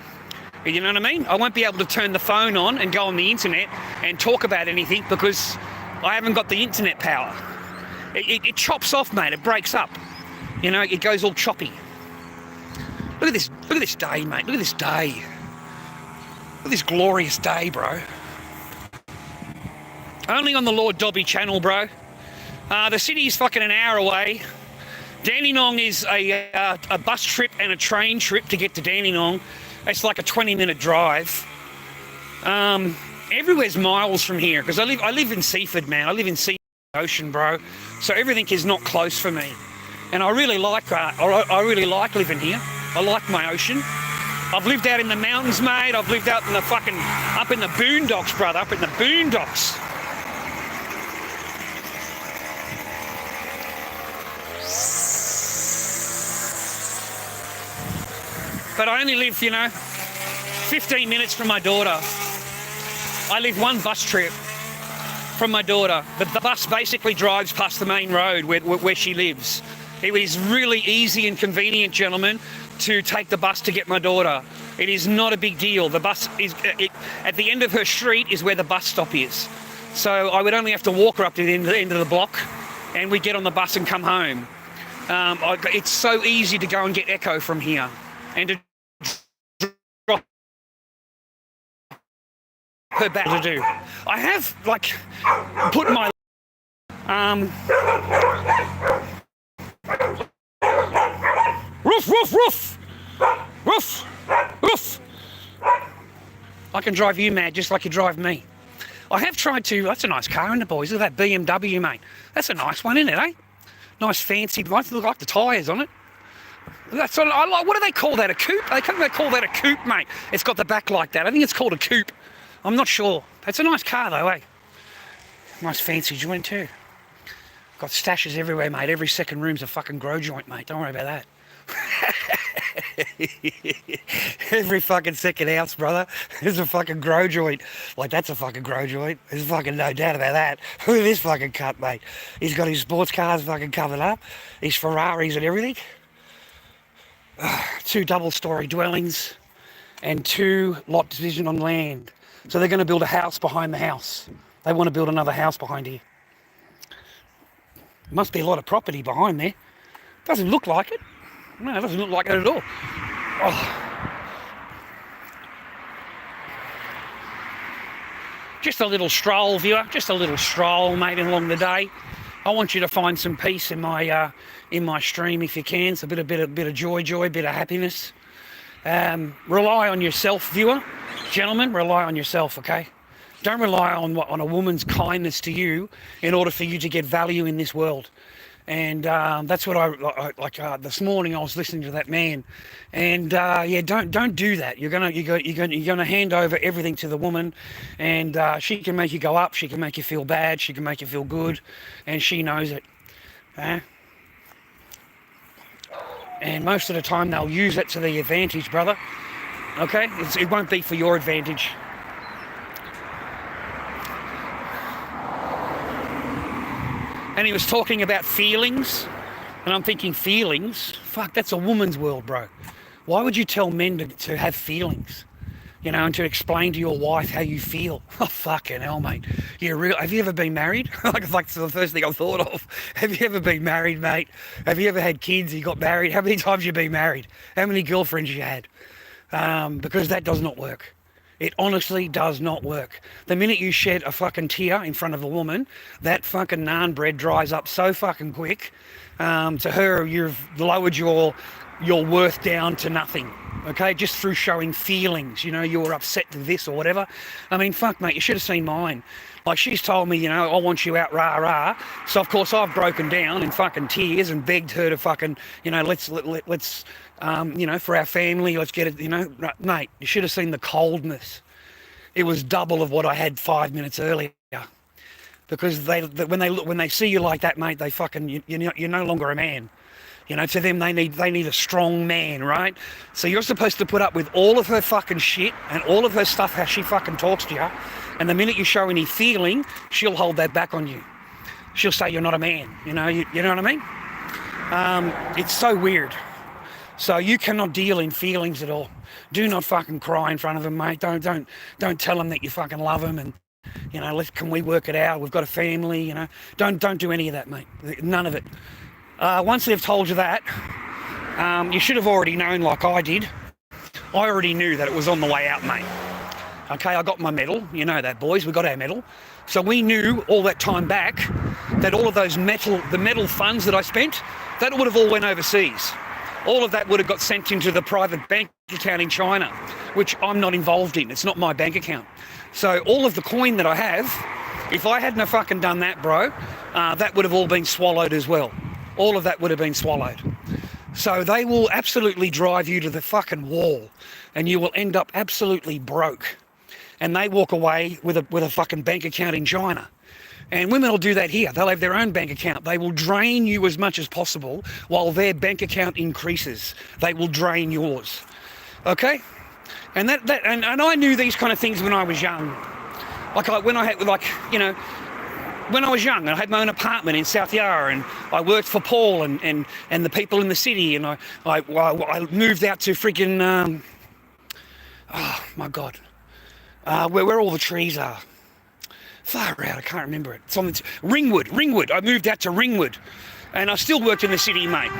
You know what I mean? I won't be able to turn the phone on and go on the internet and talk about anything because I haven't got the internet power. It chops off, mate. It breaks up. You know, it goes all choppy. Look at this day, mate. Look at this day. Look at this glorious day, bro. Only on the Lord Dobby channel, bro. The city's fucking an hour away. Dandenong is a bus trip and a train trip to get to Dandenong. It's like a 20-minute drive. Everywhere's miles from here because I live in Seaford, man. I live in Seaford Ocean, bro. So everything is not close for me, and I really like living here. I like my ocean. I've lived out in the mountains, mate. I've lived out in the fucking up in the boondocks, brother. Up in the boondocks. But I only live, you know, 15 minutes from my daughter. I live one bus trip from my daughter. The bus basically drives past the main road where she lives. It is really easy and convenient, gentlemen, to take the bus to get my daughter. It is not a big deal. The bus is, at the end of her street is where the bus stop is. So I would only have to walk her up to the end of the block and we'd get on the bus and come home. It's so easy to go and get Echo from here. And to drop her back to do. I have, like, put my... Roof, roof, roof! Roof, roof! I can drive you mad just like you drive me. I have tried to... That's a nice car, isn't it, boys? Look at that BMW, mate. That's a nice one, isn't it, eh? Nice, fancy... Look like the tyres on it. That's what I like. What do they call that? A coupe? They call that a coupe, mate. It's got the back like that. I think it's called a coupe. I'm not sure. It's a nice car though, eh? Nice fancy joint too. Got stashes everywhere, mate. Every second room's a fucking grow joint, mate. Don't worry about that. Every fucking second house, brother, is a fucking grow joint. Like, that's a fucking grow joint. There's fucking no doubt about that. Look at this fucking cut, mate. He's got his sports cars fucking covered up. His Ferraris and everything. 2 double-storey dwellings. and 2 lot division on land. So they're going to build a house behind the house. They want to build another house behind here. Must be a lot of property behind there. Doesn't look like it. No, it doesn't look like it at all. Oh. Just a little stroll, viewer. Just a little stroll, mate, along the day. I want you to find some peace in my stream if you can. It's a bit of joy, a bit of happiness. Rely on yourself, viewer. Gentlemen, rely on yourself, okay? Don't rely on a woman's kindness to you in order for you to get value in this world. And that's what I like. This morning I was listening to that man, and yeah, don't do that. You're gonna hand over everything to the woman, and she can make you go up, she can make you feel bad, she can make you feel good, and she knows it. And most of the time they'll use it to their advantage, brother. Okay, it won't be for your advantage. And he was talking about feelings, and I'm thinking, feelings? Fuck, that's a woman's world, bro. Why would you tell men to have feelings? You know, and to explain to your wife how you feel? Oh, fucking hell, mate. Have you ever been married? Like the first thing I thought of. Have you ever been married, mate? Have you ever had kids? You got married? How many times have you been married? How many girlfriends you had? Because that does not work. It honestly does not work. The minute you shed a fucking tear in front of a woman, that fucking naan bread dries up so fucking quick. To her, you've lowered your worth down to nothing, okay? Just through showing feelings, you know, you were upset to this or whatever. I mean, fuck, mate, you should have seen mine. Like, she's told me, you know, I want you out, rah, rah. So, of course, I've broken down in fucking tears and begged her to fucking, you know, let's you know, for our family, let's get it, you know. Mate, you should have seen the coldness. It was double of what I had 5 minutes earlier. Because when they see you like that, mate, they fucking, you're no longer a man. You know, to them, they need a strong man, right? So you're supposed to put up with all of her fucking shit and all of her stuff, how she fucking talks to you. And the minute you show any feeling, she'll hold that back on you. She'll say you're not a man, you know what I mean? It's so weird. So you cannot deal in feelings at all. Do not fucking cry in front of them, mate. Don't tell them that you fucking love them and, you know, can we work it out? We've got a family, you know. Don't do any of that, mate. None of it. Once they've told you that, you should have already known, like I did. I already knew that it was on the way out, mate. Okay, I got my medal. You know that, boys. We got our medal. So we knew all that time back that all of those the medal funds that I spent, that would have all went overseas. All of that would have got sent into the private bank account in China, which I'm not involved in. It's not my bank account. So all of the coin that I have, if I hadn't have fucking done that, bro, that would have all been swallowed as well. All of that would have been swallowed. So they will absolutely drive you to the fucking wall, and you will end up absolutely broke. And they walk away with a fucking bank account in China. And women will do that here. They'll have their own bank account. They will drain you as much as possible while their bank account increases. They will drain yours. Okay? And and I knew these kind of things when I was young. When I was young, I had my own apartment in South Yarra, and I worked for Paul and the people in the city, and I moved out to freaking oh my God, where all the trees are. Far out, I can't remember it. It's on Ringwood. I moved out to Ringwood, and I still worked in the city, mate.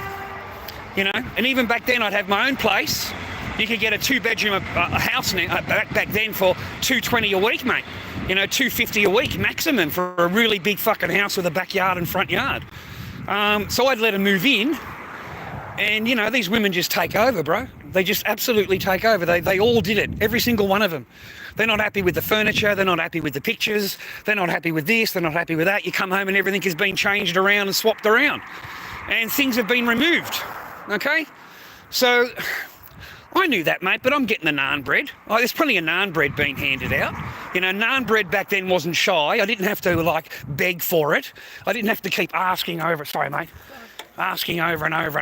You know, and even back then I'd have my own place. You could get a 2-bedroom house now, back then for $220 a week, mate. You know, $250 a week maximum for a really big fucking house with a backyard and front yard. So I'd let them move in, and you know, these women just take over, bro. They just absolutely take over. They all did it, every single one of them. They're not happy with the furniture, they're not happy with the pictures, they're not happy with this, they're not happy with that. You come home and everything has been changed around and swapped around, and things have been removed, okay? So I knew that, mate, but I'm getting the naan bread. There's plenty of naan bread being handed out. You know, naan bread back then wasn't shy. I didn't have to, like, beg for it. I didn't have to keep asking over and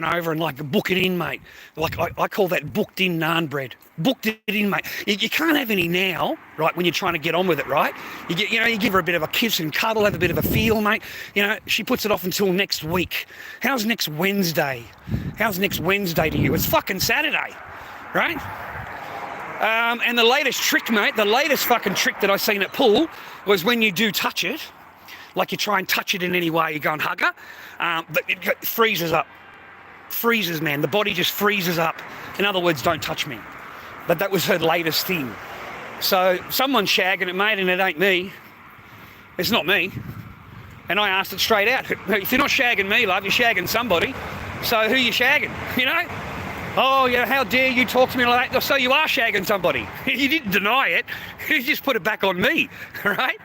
over and like book it in, mate. Like I call that booked in naan bread. Booked it in, mate. You can't have any now, right, when you're trying to get on with it, right? You give her a bit of a kiss and cuddle, have a bit of a feel, mate. You know, she puts it off until next week. How's next Wednesday? How's next Wednesday to you? It's fucking Saturday, right? And the latest trick, mate, the latest fucking trick that I seen at pool was when you do touch it, like you try and touch it in any way, you go and hug her, but it freezes up. Freezes, man. The body just freezes up. In other words, don't touch me. But that was her latest thing. So someone's shagging it, mate, and it ain't me. It's not me. And I asked it straight out. If you're not shagging me, love, you're shagging somebody. So who you shagging, you know? Oh, yeah, how dare you talk to me like that? So you are shagging somebody. You didn't deny it. You just put it back on me, right?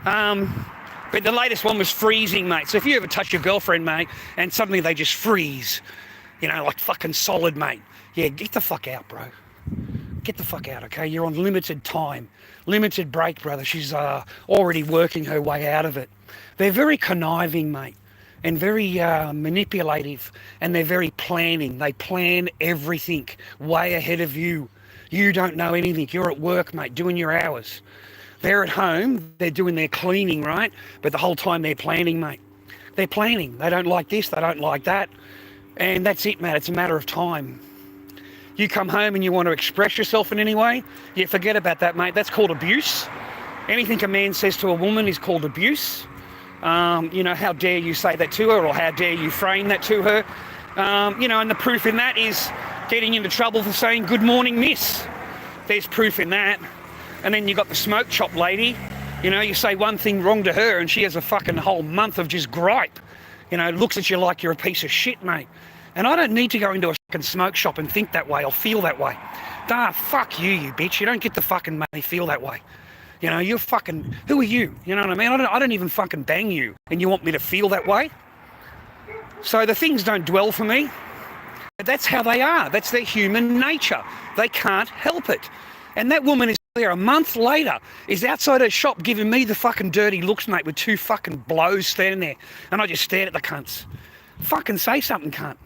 But the latest one was freezing, mate. So if you ever touch your girlfriend, mate, and suddenly they just freeze, you know, like fucking solid, mate. Yeah, get the fuck out, bro. Get the fuck out, okay? You're on limited time. Limited break, brother. She's already working her way out of it. They're very conniving, mate, and very manipulative, and they're very planning. They plan everything way ahead of you. You don't know anything. You're at work, mate, doing your hours. They're at home. They're doing their cleaning, right? But the whole time they're planning, mate. They're planning. They don't like this. They don't like that. And that's it, mate. It's a matter of time. You come home and you want to express yourself in any way, you forget about that, mate. That's called abuse. Anything a man says to a woman is called abuse. You know, how dare you say that to her, or how dare you frame that to her. You know, and the proof in that is getting into trouble for saying good morning, miss. There's proof in that. And then you got the smoke shop lady. You know, you say one thing wrong to her and she has a fucking whole month of just gripe. You know, looks at you like you're a piece of shit, mate. And I don't need to go into a fucking smoke shop and think that way or feel that way. Fuck you, you bitch. You don't get to fucking make me feel that way. You know, you're fucking, who are you? You know what I mean? I don't even fucking bang you, and you want me to feel that way? So the things don't dwell for me. But that's how they are. That's their human nature. They can't help it. And that woman is there a month later, is outside her shop giving me the fucking dirty looks, mate, with two fucking blows standing there. And I just stared at the cunts. Fucking say something, cunt.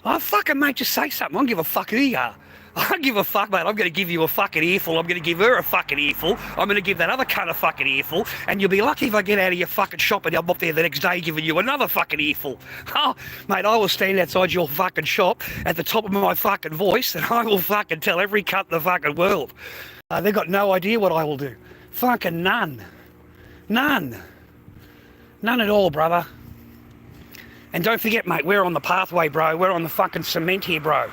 Oh, fucking, mate, just say something. I don't give a fuck who you are. I don't give a fuck, mate. I'm going to give you a fucking earful. I'm going to give her a fucking earful. I'm going to give that other cunt a fucking earful. And you'll be lucky if I get out of your fucking shop and I'm up there the next day giving you another fucking earful. Oh, mate, I will stand outside your fucking shop at the top of my fucking voice and I will fucking tell every cunt in the fucking world. They've got no idea what I will do. Fucking none. None. None at all, brother. And don't forget, mate, we're on the pathway, bro. We're on the fucking cement here, bro.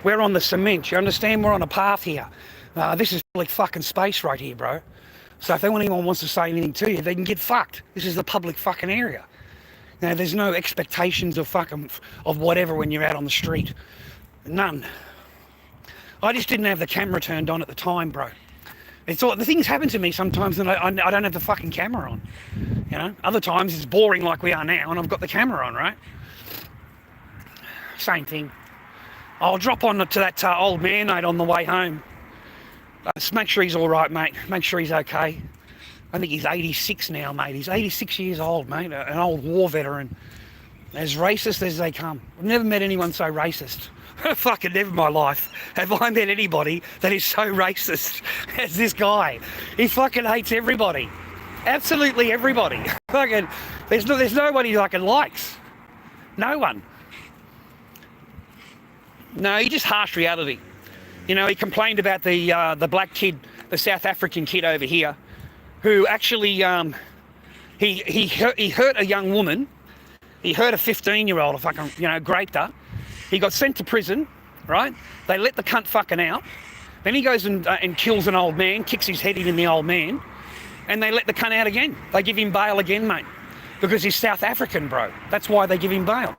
We're on the cement. You understand? We're on a path here. This is public fucking space right here, bro. So if anyone wants to say anything to you, they can get fucked. This is the public fucking area. Now, there's no expectations of fucking, of whatever when you're out on the street. None. I just didn't have the camera turned on at the time, bro. It's all, the things happen to me sometimes and I don't have the fucking camera on. You know, other times it's boring like we are now and I've got the camera on, right? Same thing. I'll drop on to that old man, mate, on the way home. Just make sure he's all right, mate. Make sure he's okay. I think he's 86 now, mate. He's 86 years old, mate. An old war veteran. As racist as they come. I've never met anyone so racist. Fucking never in my life have I met anybody that is so racist as this guy. He fucking hates everybody. Absolutely everybody. Fucking, there's nobody he fucking likes. No one. No, he just harsh reality. You know, he complained about the black kid, the South African kid over here, who actually he hurt a young woman. He hurt a 15-year-old, fucking, you know, raped her. He got sent to prison, right? They let the cunt fucking out. Then he goes and kills an old man, kicks his head in the old man, and they let the cunt out again. They give him bail again, mate, because he's South African, bro. That's why they give him bail.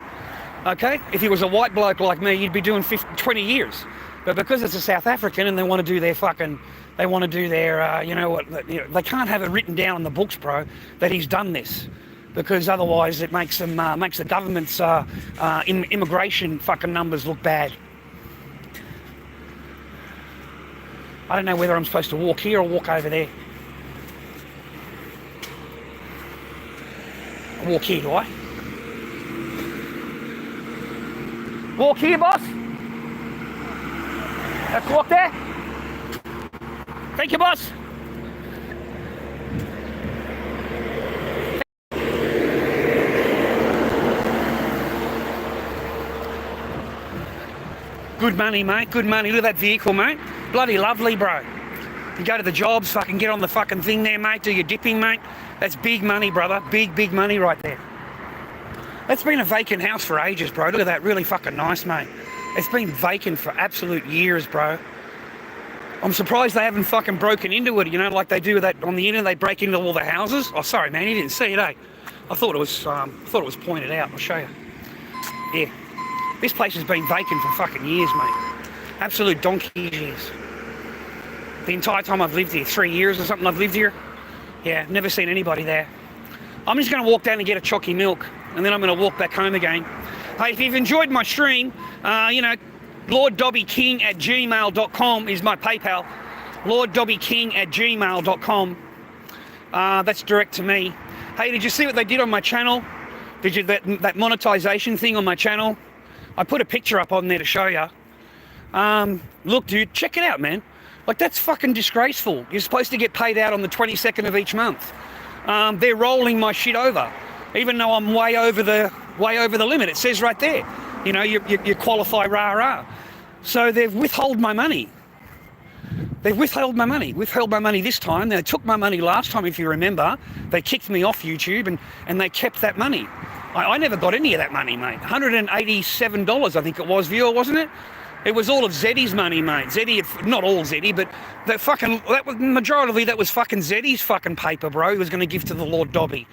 Okay? If he was a white bloke like me, you'd be doing 20 years. But because it's a South African and they want to do their fucking, they want to do their, you know what, you know, they can't have it written down in the books, bro, that he's done this. Because otherwise it makes them, makes the government's immigration fucking numbers look bad. I don't know whether I'm supposed to walk here or walk over there. I'll walk here, do I? Walk here, boss. Let's walk there. Thank you, boss. Good money, mate. Good money. Look at that vehicle, mate. Bloody lovely, bro. You go to the jobs, fucking get on the fucking thing there, mate, do your dipping, mate. That's big money, brother. Big money right there. That's been a vacant house for ages, bro. Look at that, really fucking nice, mate. It's been vacant for absolute years, bro. I'm surprised they haven't fucking broken into it, you know, like they do that on the internet. They break into all the houses. Oh, sorry, man, you didn't see it, eh? I thought it was pointed out. I'll show you. Yeah, this place has been vacant for fucking years, mate. Absolute donkey years. The entire time I've lived here, 3 years or something I've lived here. Yeah, never seen anybody there. I'm just going to walk down and get a chocky milk, and then I'm going to walk back home again. Hey, if you've enjoyed my stream, you know, LordDobbyKing@gmail.com is my PayPal. LordDobbyKing@gmail.com. That's direct to me. Hey, did you see what they did on my channel? Did you that monetization thing on my channel? I put a picture up on there to show you. Look, dude, check it out, man. Like, that's fucking disgraceful. You're supposed to get paid out on the 22nd of each month. They're rolling my shit over, even though I'm way over the limit. It says right there, you know, you qualify rah. So they've withheld my money. They've withheld my money this time. They took my money last time, if you remember. They kicked me off YouTube and they kept that money. I never got any of that money, mate. $187, I think it was, viewer, wasn't it? It was all of Zeddy's money, mate. Zeddy, not all Zeddy, but majority that was fucking Zeddy's fucking paper, bro. He was going to give to the Lord Dobby.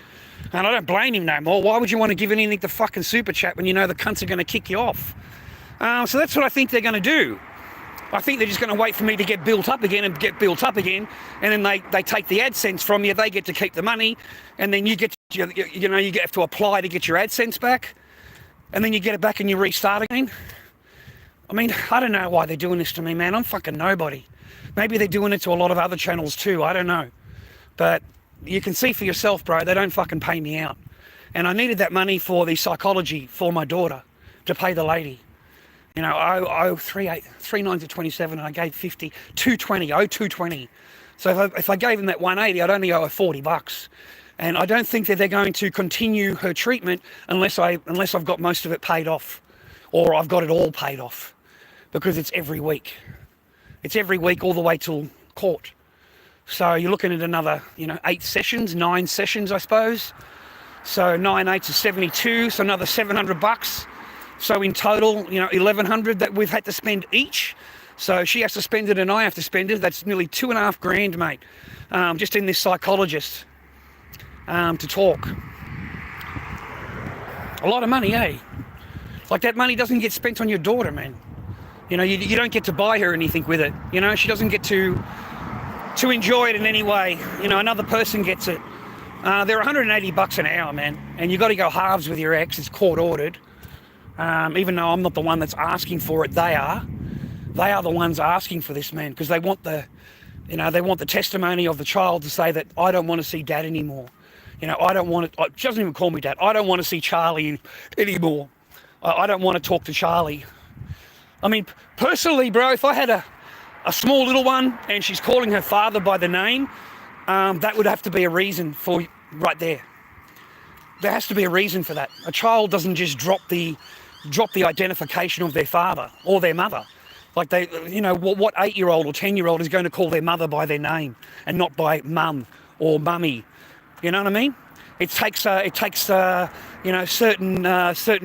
And I don't blame him no more. Why would you want to give anything to fucking Super Chat when you know the cunts are going to kick you off? So that's what I think they're going to do. I think they're just going to wait for me to get built up again, and then they take the AdSense from you. They get to keep the money, and then you get, you have to apply to get your AdSense back, and then you get it back and you restart again. I mean, I don't know why they're doing this to me, man. I'm fucking nobody. Maybe they're doing it to a lot of other channels too. I don't know. But you can see for yourself, bro, they don't fucking pay me out. And I needed that money for the psychology for my daughter, to pay the lady. You know, I owe 3.9 to 27, and I gave 50, 220, owe 220. So if I gave him that 180, I'd only owe her $40. And I don't think that they're going to continue her treatment unless I've got most of it paid off, or I've got it all paid off, because it's every week. It's every week all the way till court. So you're looking at another, 9 sessions, I suppose. So 9 8 is 72, so another $700. So in total, $1,100 that we've had to spend each. So she has to spend it and I have to spend it. That's nearly $2,500, mate, just in this psychologist to talk. A lot of money, eh? Like, that money doesn't get spent on your daughter, man. You don't get to buy her anything with it. She doesn't get to enjoy it in any way. Another person gets it. They're $180 an hour, man. And you got to go halves with your ex. It's court ordered. Even though I'm not the one that's asking for it, they are. They are the ones asking for this, man, because they want the testimony of the child to say that I don't want to see dad anymore. I don't want to. She doesn't even call me dad. I don't want to see Charlie anymore. I don't want to talk to Charlie. I mean, personally, bro, if I had a small little one and she's calling her father by the name, that would have to be a reason for right there. There has to be a reason for that. A child doesn't just drop the identification of their father or their mother. Like, what 8-year-old or 10-year-old is going to call their mother by their name and not by mum or mummy? You know what I mean? It takes certain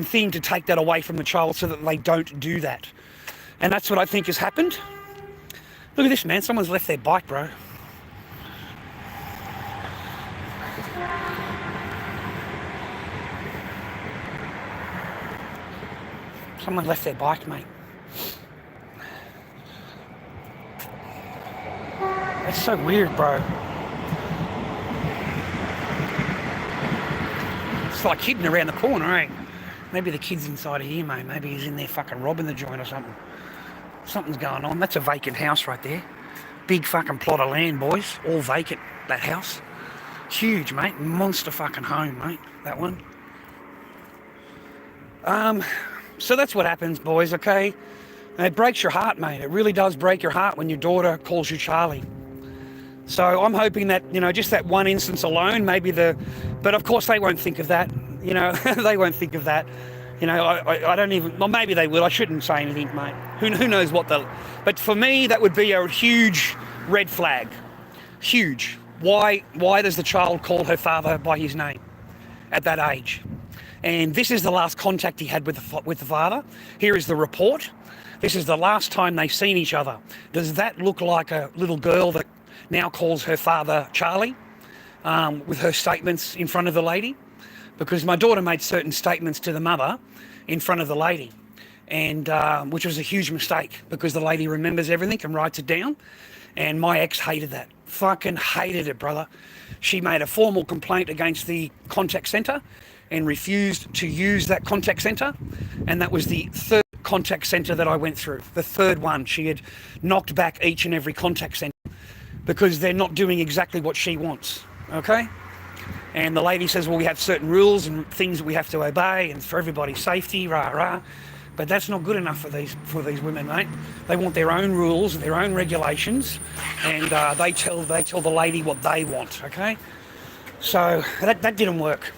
thing to take that away from the child so that they don't do that. And that's what I think has happened. Look at this, man. Someone's left their bike, bro. Someone left their bike, mate. That's so weird, bro. It's like hidden around the corner, eh? Maybe the kid's inside of here, mate. Maybe he's in there fucking robbing the joint or something. Something's going on. That's a vacant house right there. Big fucking plot of land, boys. All vacant, that house. Huge, mate. Monster fucking home, mate. That one. So that's what happens, boys, okay? And it breaks your heart, mate. It really does break your heart when your daughter calls you Charlie. So I'm hoping that, just that one instance alone, but of course they won't think of that. They won't think of that. You know, I don't even, well, maybe they will. I shouldn't say anything, mate. Who knows what they'll, but for me, that would be a huge red flag. Huge. Why does the child call her father by his name at that age? And this is the last contact he had with the father. Here is the report. This is the last time they've seen each other. Does that look like a little girl that now calls her father Charlie with her statements in front of the lady? Because my daughter made certain statements to the mother in front of the lady, and which was a huge mistake, because the lady remembers everything and writes it down. And my ex hated that. Fucking hated it, brother. She made a formal complaint against the contact centre and refused to use that contact centre. And that was the third contact centre that I went through. The third one. She had knocked back each and every contact centre because they're not doing exactly what she wants. Okay? And the lady says, well, we have certain rules and things that we have to obey, and for everybody's safety, rah, rah. But that's not good enough for these women, mate. They want their own rules and their own regulations, and they tell the lady what they want, okay? So that didn't work.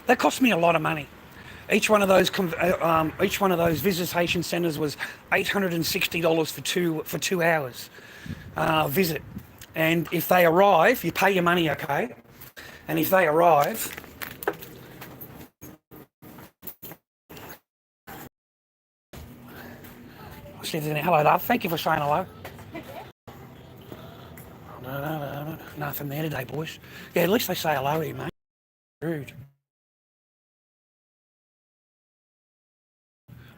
That cost me a lot of money. Each one of those visitation centres was $860 for 2 hours visit. And if they arrive, you pay your money, okay? And if they arrive, I'll see if there's any. Hello, love. Thank you for saying hello. No, nothing there today, boys. Yeah, at least they say hello to you, mate. Rude.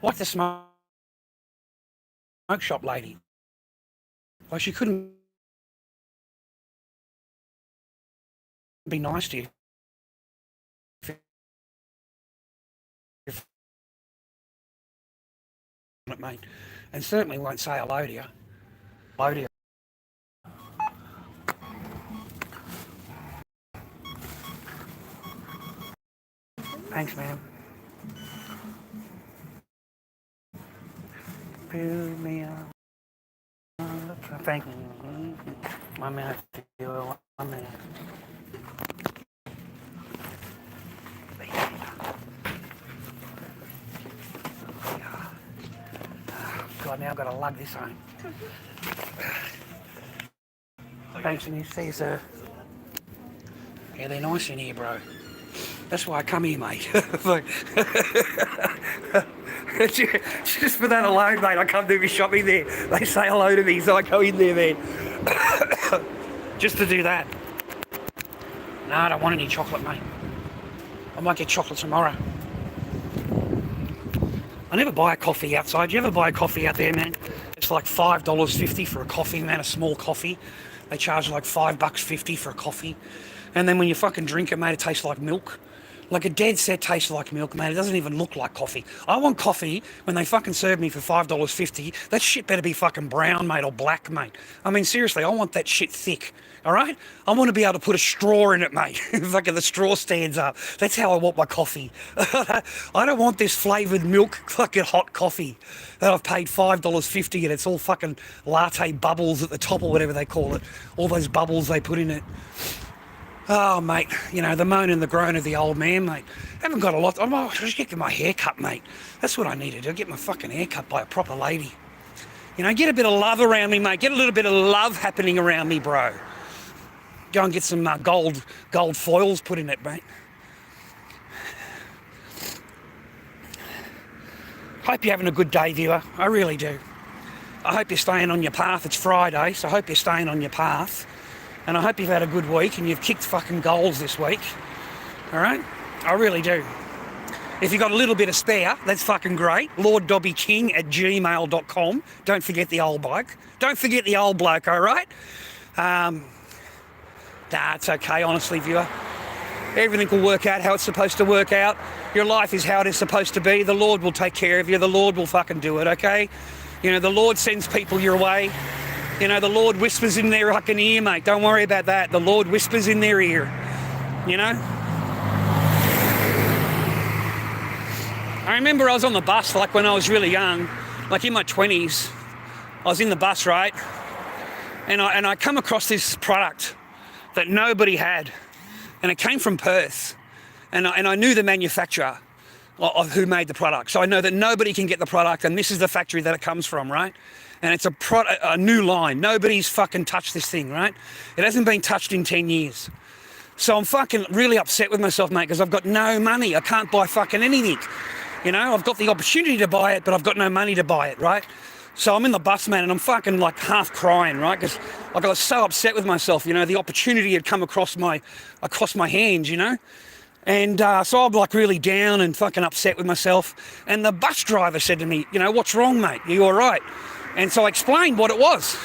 Like the smoke shop lady. Like, she couldn't be nice to you. Mate, and certainly won't say hello to you. Hello to you. Thanks, man. Fill me up. Thank you. My man, my man. God, now I've got to lug this home. Thanks, and you see, sir. Yeah, they're nice in here, bro. That's why I come here, mate. Just for that alone, mate, I come to be shopping there. They say hello to me, so I go in there, man. Just to do that. No, I don't want any chocolate, mate. I might get chocolate tomorrow. I never buy a coffee outside. Do you ever buy a coffee out there, man? It's like $5.50 for a coffee, man, a small coffee. They charge like $5.50 for a coffee. And then when you fucking drink it, mate, it tastes like milk. Like a dead set tastes like milk, mate. It doesn't even look like coffee. I want coffee when they fucking serve me for $5.50. That shit better be fucking brown, mate, or black, mate. I mean, seriously, I want that shit thick. All right? I want to be able to put a straw in it, mate. Fucking the straw stands up. That's how I want my coffee. I don't want this flavoured milk fucking hot coffee that I've paid $5.50 and it's all fucking latte bubbles at the top or whatever they call it. All those bubbles they put in it. Oh, mate, you know, the moan and the groan of the old man, mate. I haven't got a lot. I'm just getting my hair cut, mate. That's what I need to do. Get my fucking hair cut by a proper lady. You know, get a bit of love around me, mate. Get a little bit of love happening around me, bro. Go and get some gold foils put in it, mate. Hope you're having a good day, viewer. I really do. I hope you're staying on your path. It's Friday, so I hope you're staying on your path. And I hope you've had a good week and you've kicked fucking goals this week. All right? I really do. If you've got a little bit of spare, that's fucking great. LordDobbyKing@gmail.com. Don't forget the old bloke. Don't forget the old bloke, all right? It's okay, honestly, viewer. Everything will work out how it's supposed to work out. Your life is how it is supposed to be. The Lord will take care of you. The Lord will fucking do it, okay? You know, the Lord sends people your way. You know, the Lord whispers in their fucking ear, mate. Don't worry about that. The Lord whispers in their ear. You know? I remember I was on the bus, like when I was really young, like in my 20s. I was in the bus, right? And I come across this product that nobody had. And it came from Perth. And I knew the manufacturer. of who made the product. So I know that nobody can get the product, and this is the factory that it comes from, right? And it's a new line. Nobody's fucking touched this thing, right? It hasn't been touched in 10 years. So I'm fucking really upset with myself, mate, because I've got no money. I can't buy fucking anything. You know, I've got the opportunity to buy it, but I've got no money to buy it, right? So I'm in the bus, man, and I'm fucking like half crying, right? Because like, I was so upset with myself, you know, the opportunity had come across my hands, you know? And so I'm like really down and fucking upset with myself. And the bus driver said to me, you know, what's wrong, mate? Are you all right? And so I explained what it was.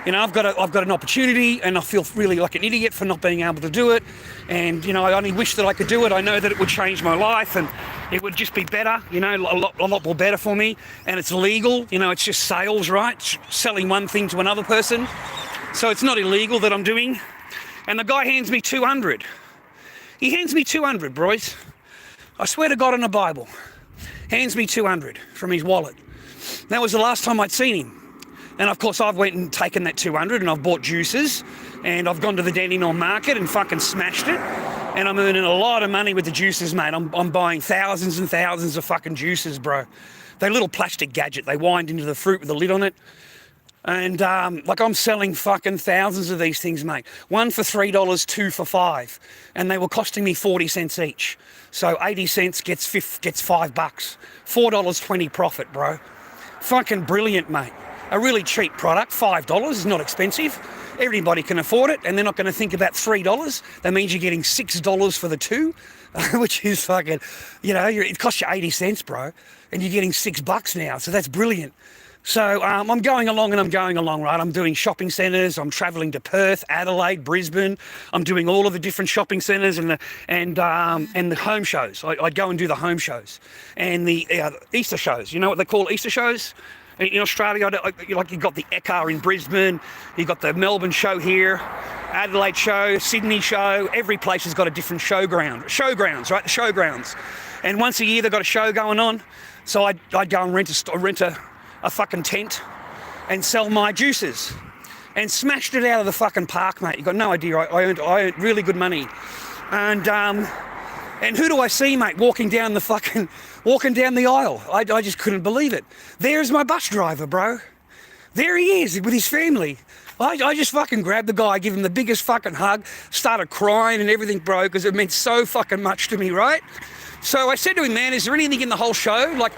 You know, I've got an opportunity, and I feel really like an idiot for not being able to do it. And, you know, I only wish that I could do it. I know that it would change my life and it would just be better, you know, a lot more better for me. And it's legal, you know, it's just sales, right? Selling one thing to another person. So it's not illegal that I'm doing. And the guy hands me 200. He hands me 200, boys. I swear to God on the Bible. Hands me 200 from his wallet. That was the last time I'd seen him. And of course I've went and taken that 200 and I've bought juices and I've gone to the Dandenong market and fucking smashed it. And I'm earning a lot of money with the juices, mate. I'm buying thousands and thousands of fucking juices, bro. They're a little plastic gadget. They wind into the fruit with a lid on it. And like I'm selling fucking thousands of these things, mate. One for $3, two for $5. And they were costing me 40 cents each. So 80 cents gets $5. $4.20 profit, bro. Fucking brilliant, mate. A really cheap product, $5 is not expensive. Everybody can afford it, and they're not going to think about $3. That means you're getting $6 for the two, which is fucking, you know, it costs you 80 cents, bro, and you're getting $6 now, so that's brilliant. So I'm going along, right? I'm doing shopping centres. I'm travelling to Perth, Adelaide, Brisbane. I'm doing all of the different shopping centres and the home shows. I'd go and do the home shows and the Easter shows. You know what they call Easter shows? In Australia, like you've got the Ekar in Brisbane, you've got the Melbourne show here, Adelaide show, Sydney show. Every place has got a different showgrounds, right? The showgrounds. And once a year they've got a show going on. So I'd go and rent a fucking tent and sell my juices. And smashed it out of the fucking park, mate. You've got no idea. I earned really good money. And who do I see, mate, walking down the aisle? I just couldn't believe it. There's my bus driver, bro. There he is with his family. I just fucking grabbed the guy, give him the biggest fucking hug, started crying and everything, bro, because it meant so fucking much to me, right? So I said to him, man, is there anything in the whole show? Like,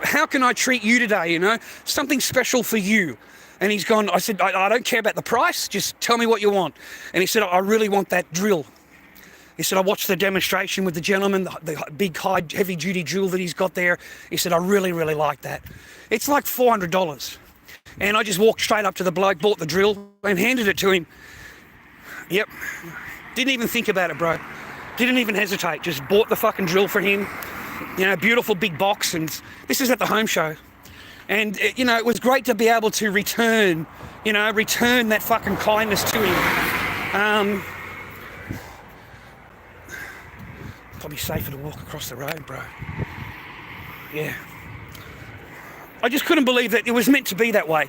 how can I treat you today, you know? Something special for you. And he's gone, I said, I don't care about the price, just tell me what you want. And he said, I really want that drill. He said, I watched the demonstration with the gentleman, the big, high, heavy-duty drill that he's got there. He said, I really, really like that. It's like $400. And I just walked straight up to the bloke, bought the drill, and handed it to him. Yep. Didn't even think about it, bro. Didn't even hesitate. Just bought the fucking drill for him. You know, beautiful big box. And this is at the home show. And, you know, it was great to be able to return that fucking kindness to him. Probably safer to walk across the road, bro. Yeah. I just couldn't believe that it was meant to be that way.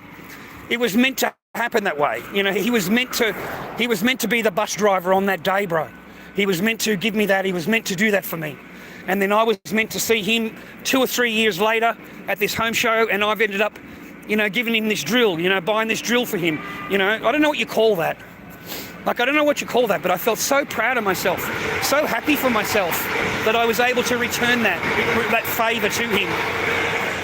It was meant to happen that way. You know, he was meant to be the bus driver on that day, bro. He was meant to give me that. He was meant to do that for me. And then I was meant to see him 2 or 3 years later at this home show, and I've ended up, you know, giving him this drill, you know, buying this drill for him. You know, I don't know what you call that. Like, I don't know what you call that, but I felt so proud of myself, so happy for myself that I was able to return that favour to him.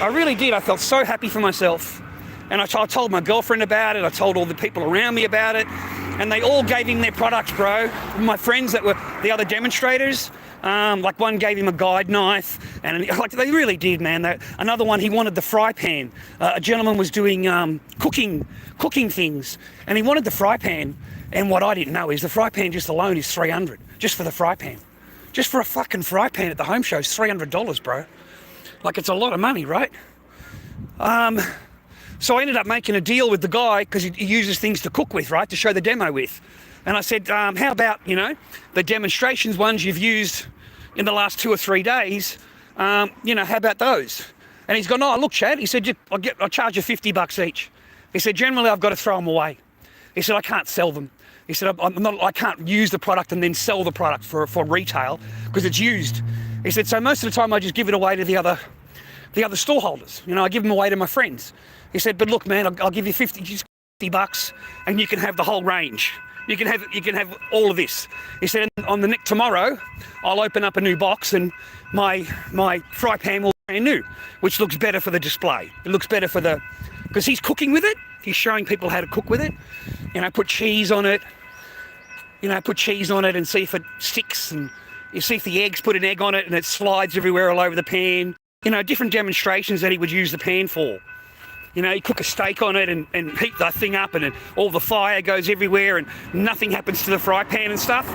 I really did. I felt so happy for myself. And I told my girlfriend about it. I told all the people around me about it. And they all gave him their products, bro. My friends that were the other demonstrators, like one gave him a guide knife. And like they really did, man. Another one, he wanted the fry pan. A gentleman was doing cooking things. And he wanted the fry pan. And what I didn't know is the fry pan just alone is $300, just for the fry pan. Just for a fucking fry pan at the home show is $300, bro. Like, it's a lot of money, right? So I ended up making a deal with the guy because he uses things to cook with, right, to show the demo with. And I said, how about, you know, the demonstrations ones you've used in the last 2 or 3 days, you know, how about those? And he's gone, oh, look, Chad, he said, I'll charge you $50 each. He said, generally, I've got to throw them away. He said, I can't sell them. He said, I can't use the product and then sell the product for retail because it's used. He said, so most of the time I just give it away to the other storeholders. You know, I give them away to my friends. He said, but look, man, I'll give you just $50 and you can have the whole range. You can have all of this. He said, on the tomorrow, I'll open up a new box and my fry pan will be brand new, which looks better for the display. It looks better for because he's cooking with it. He's showing people how to cook with it. You know, put cheese on it. You know, put cheese on it and see if it sticks, and you see if the eggs, put an egg on it and it slides everywhere all over the pan. You know, different demonstrations that he would use the pan for. You know, you cook a steak on it and heat the thing up and all the fire goes everywhere and nothing happens to the fry pan and stuff.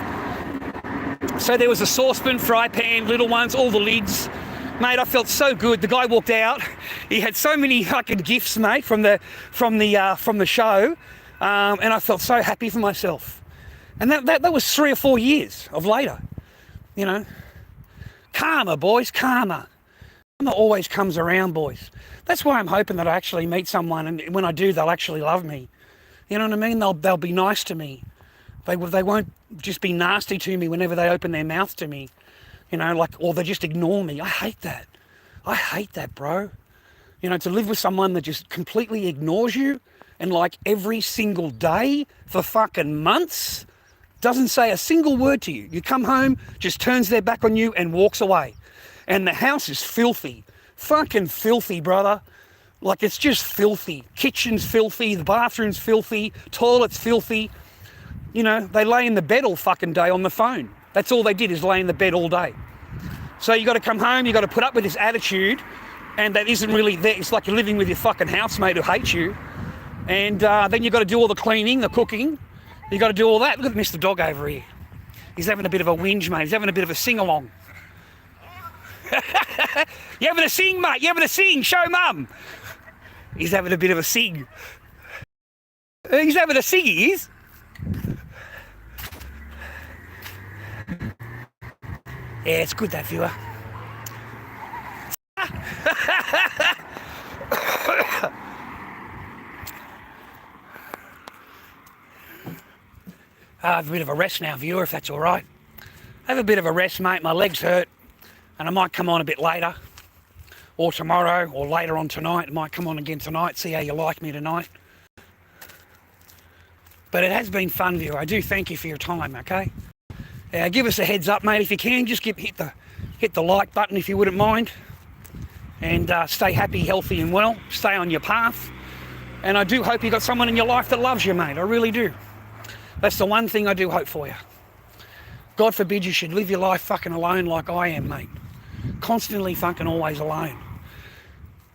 So there was a saucepan, fry pan, little ones, all the lids. Mate, I felt so good. The guy walked out. He had so many fucking gifts, mate, from the show, and I felt so happy for myself. And that was 3 or 4 years of later. You know, karma, boys, karma. Karma always comes around, boys. That's why I'm hoping that I actually meet someone, and when I do, they'll actually love me. You know what I mean? They'll be nice to me. They won't just be nasty to me whenever they open their mouth to me. You know, like, or they just ignore me. I hate that. I hate that, bro. You know, to live with someone that just completely ignores you and like every single day for fucking months, doesn't say a single word to you. You come home, just turns their back on you and walks away. And the house is filthy. Fucking filthy, brother. Like, it's just filthy. Kitchen's filthy, the bathroom's filthy, toilet's filthy. You know, they lay in the bed all fucking day on the phone. That's all they did, is lay in the bed all day. So you got to come home, you got to put up with this attitude, and that isn't really there. It's like you're living with your fucking housemate who hates you. And then you got to do all the cleaning, the cooking. You got to do all that. Look at Mr. Dog over here. He's having a bit of a whinge, mate. He's having a bit of a sing-along. You having a sing, mate? You having a sing? Show mum. He's having a bit of a sing. He's having a sing, he is. Yeah, it's good, that viewer. I have a bit of a rest now, viewer, if that's all right. Have a bit of a rest, mate. My legs hurt, and I might come on a bit later, or tomorrow, or later on tonight. I might come on again tonight, see how you like me tonight. But it has been fun, viewer. I do thank you for your time, okay? Give us a heads up, mate, if you can. Just hit the like button if you wouldn't mind. And stay happy, healthy and well. Stay on your path. And I do hope you got someone in your life that loves you, mate. I really do. That's the one thing I do hope for you. God forbid you should live your life fucking alone like I am, mate. Constantly fucking always alone.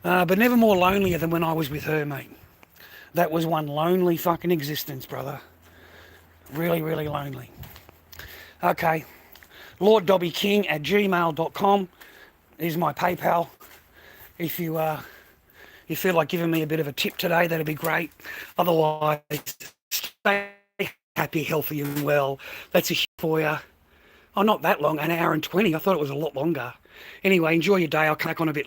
But never more lonelier than when I was with her, mate. That was one lonely fucking existence, brother. Really, really lonely. Okay, LordDobbyKing@gmail.com is my PayPal. If you feel like giving me a bit of a tip today, that'd be great. Otherwise, stay happy, healthy and well. That's a hit for you. Oh, not that long, an hour and 20. I thought it was a lot longer. Anyway, enjoy your day. I'll come back on a bit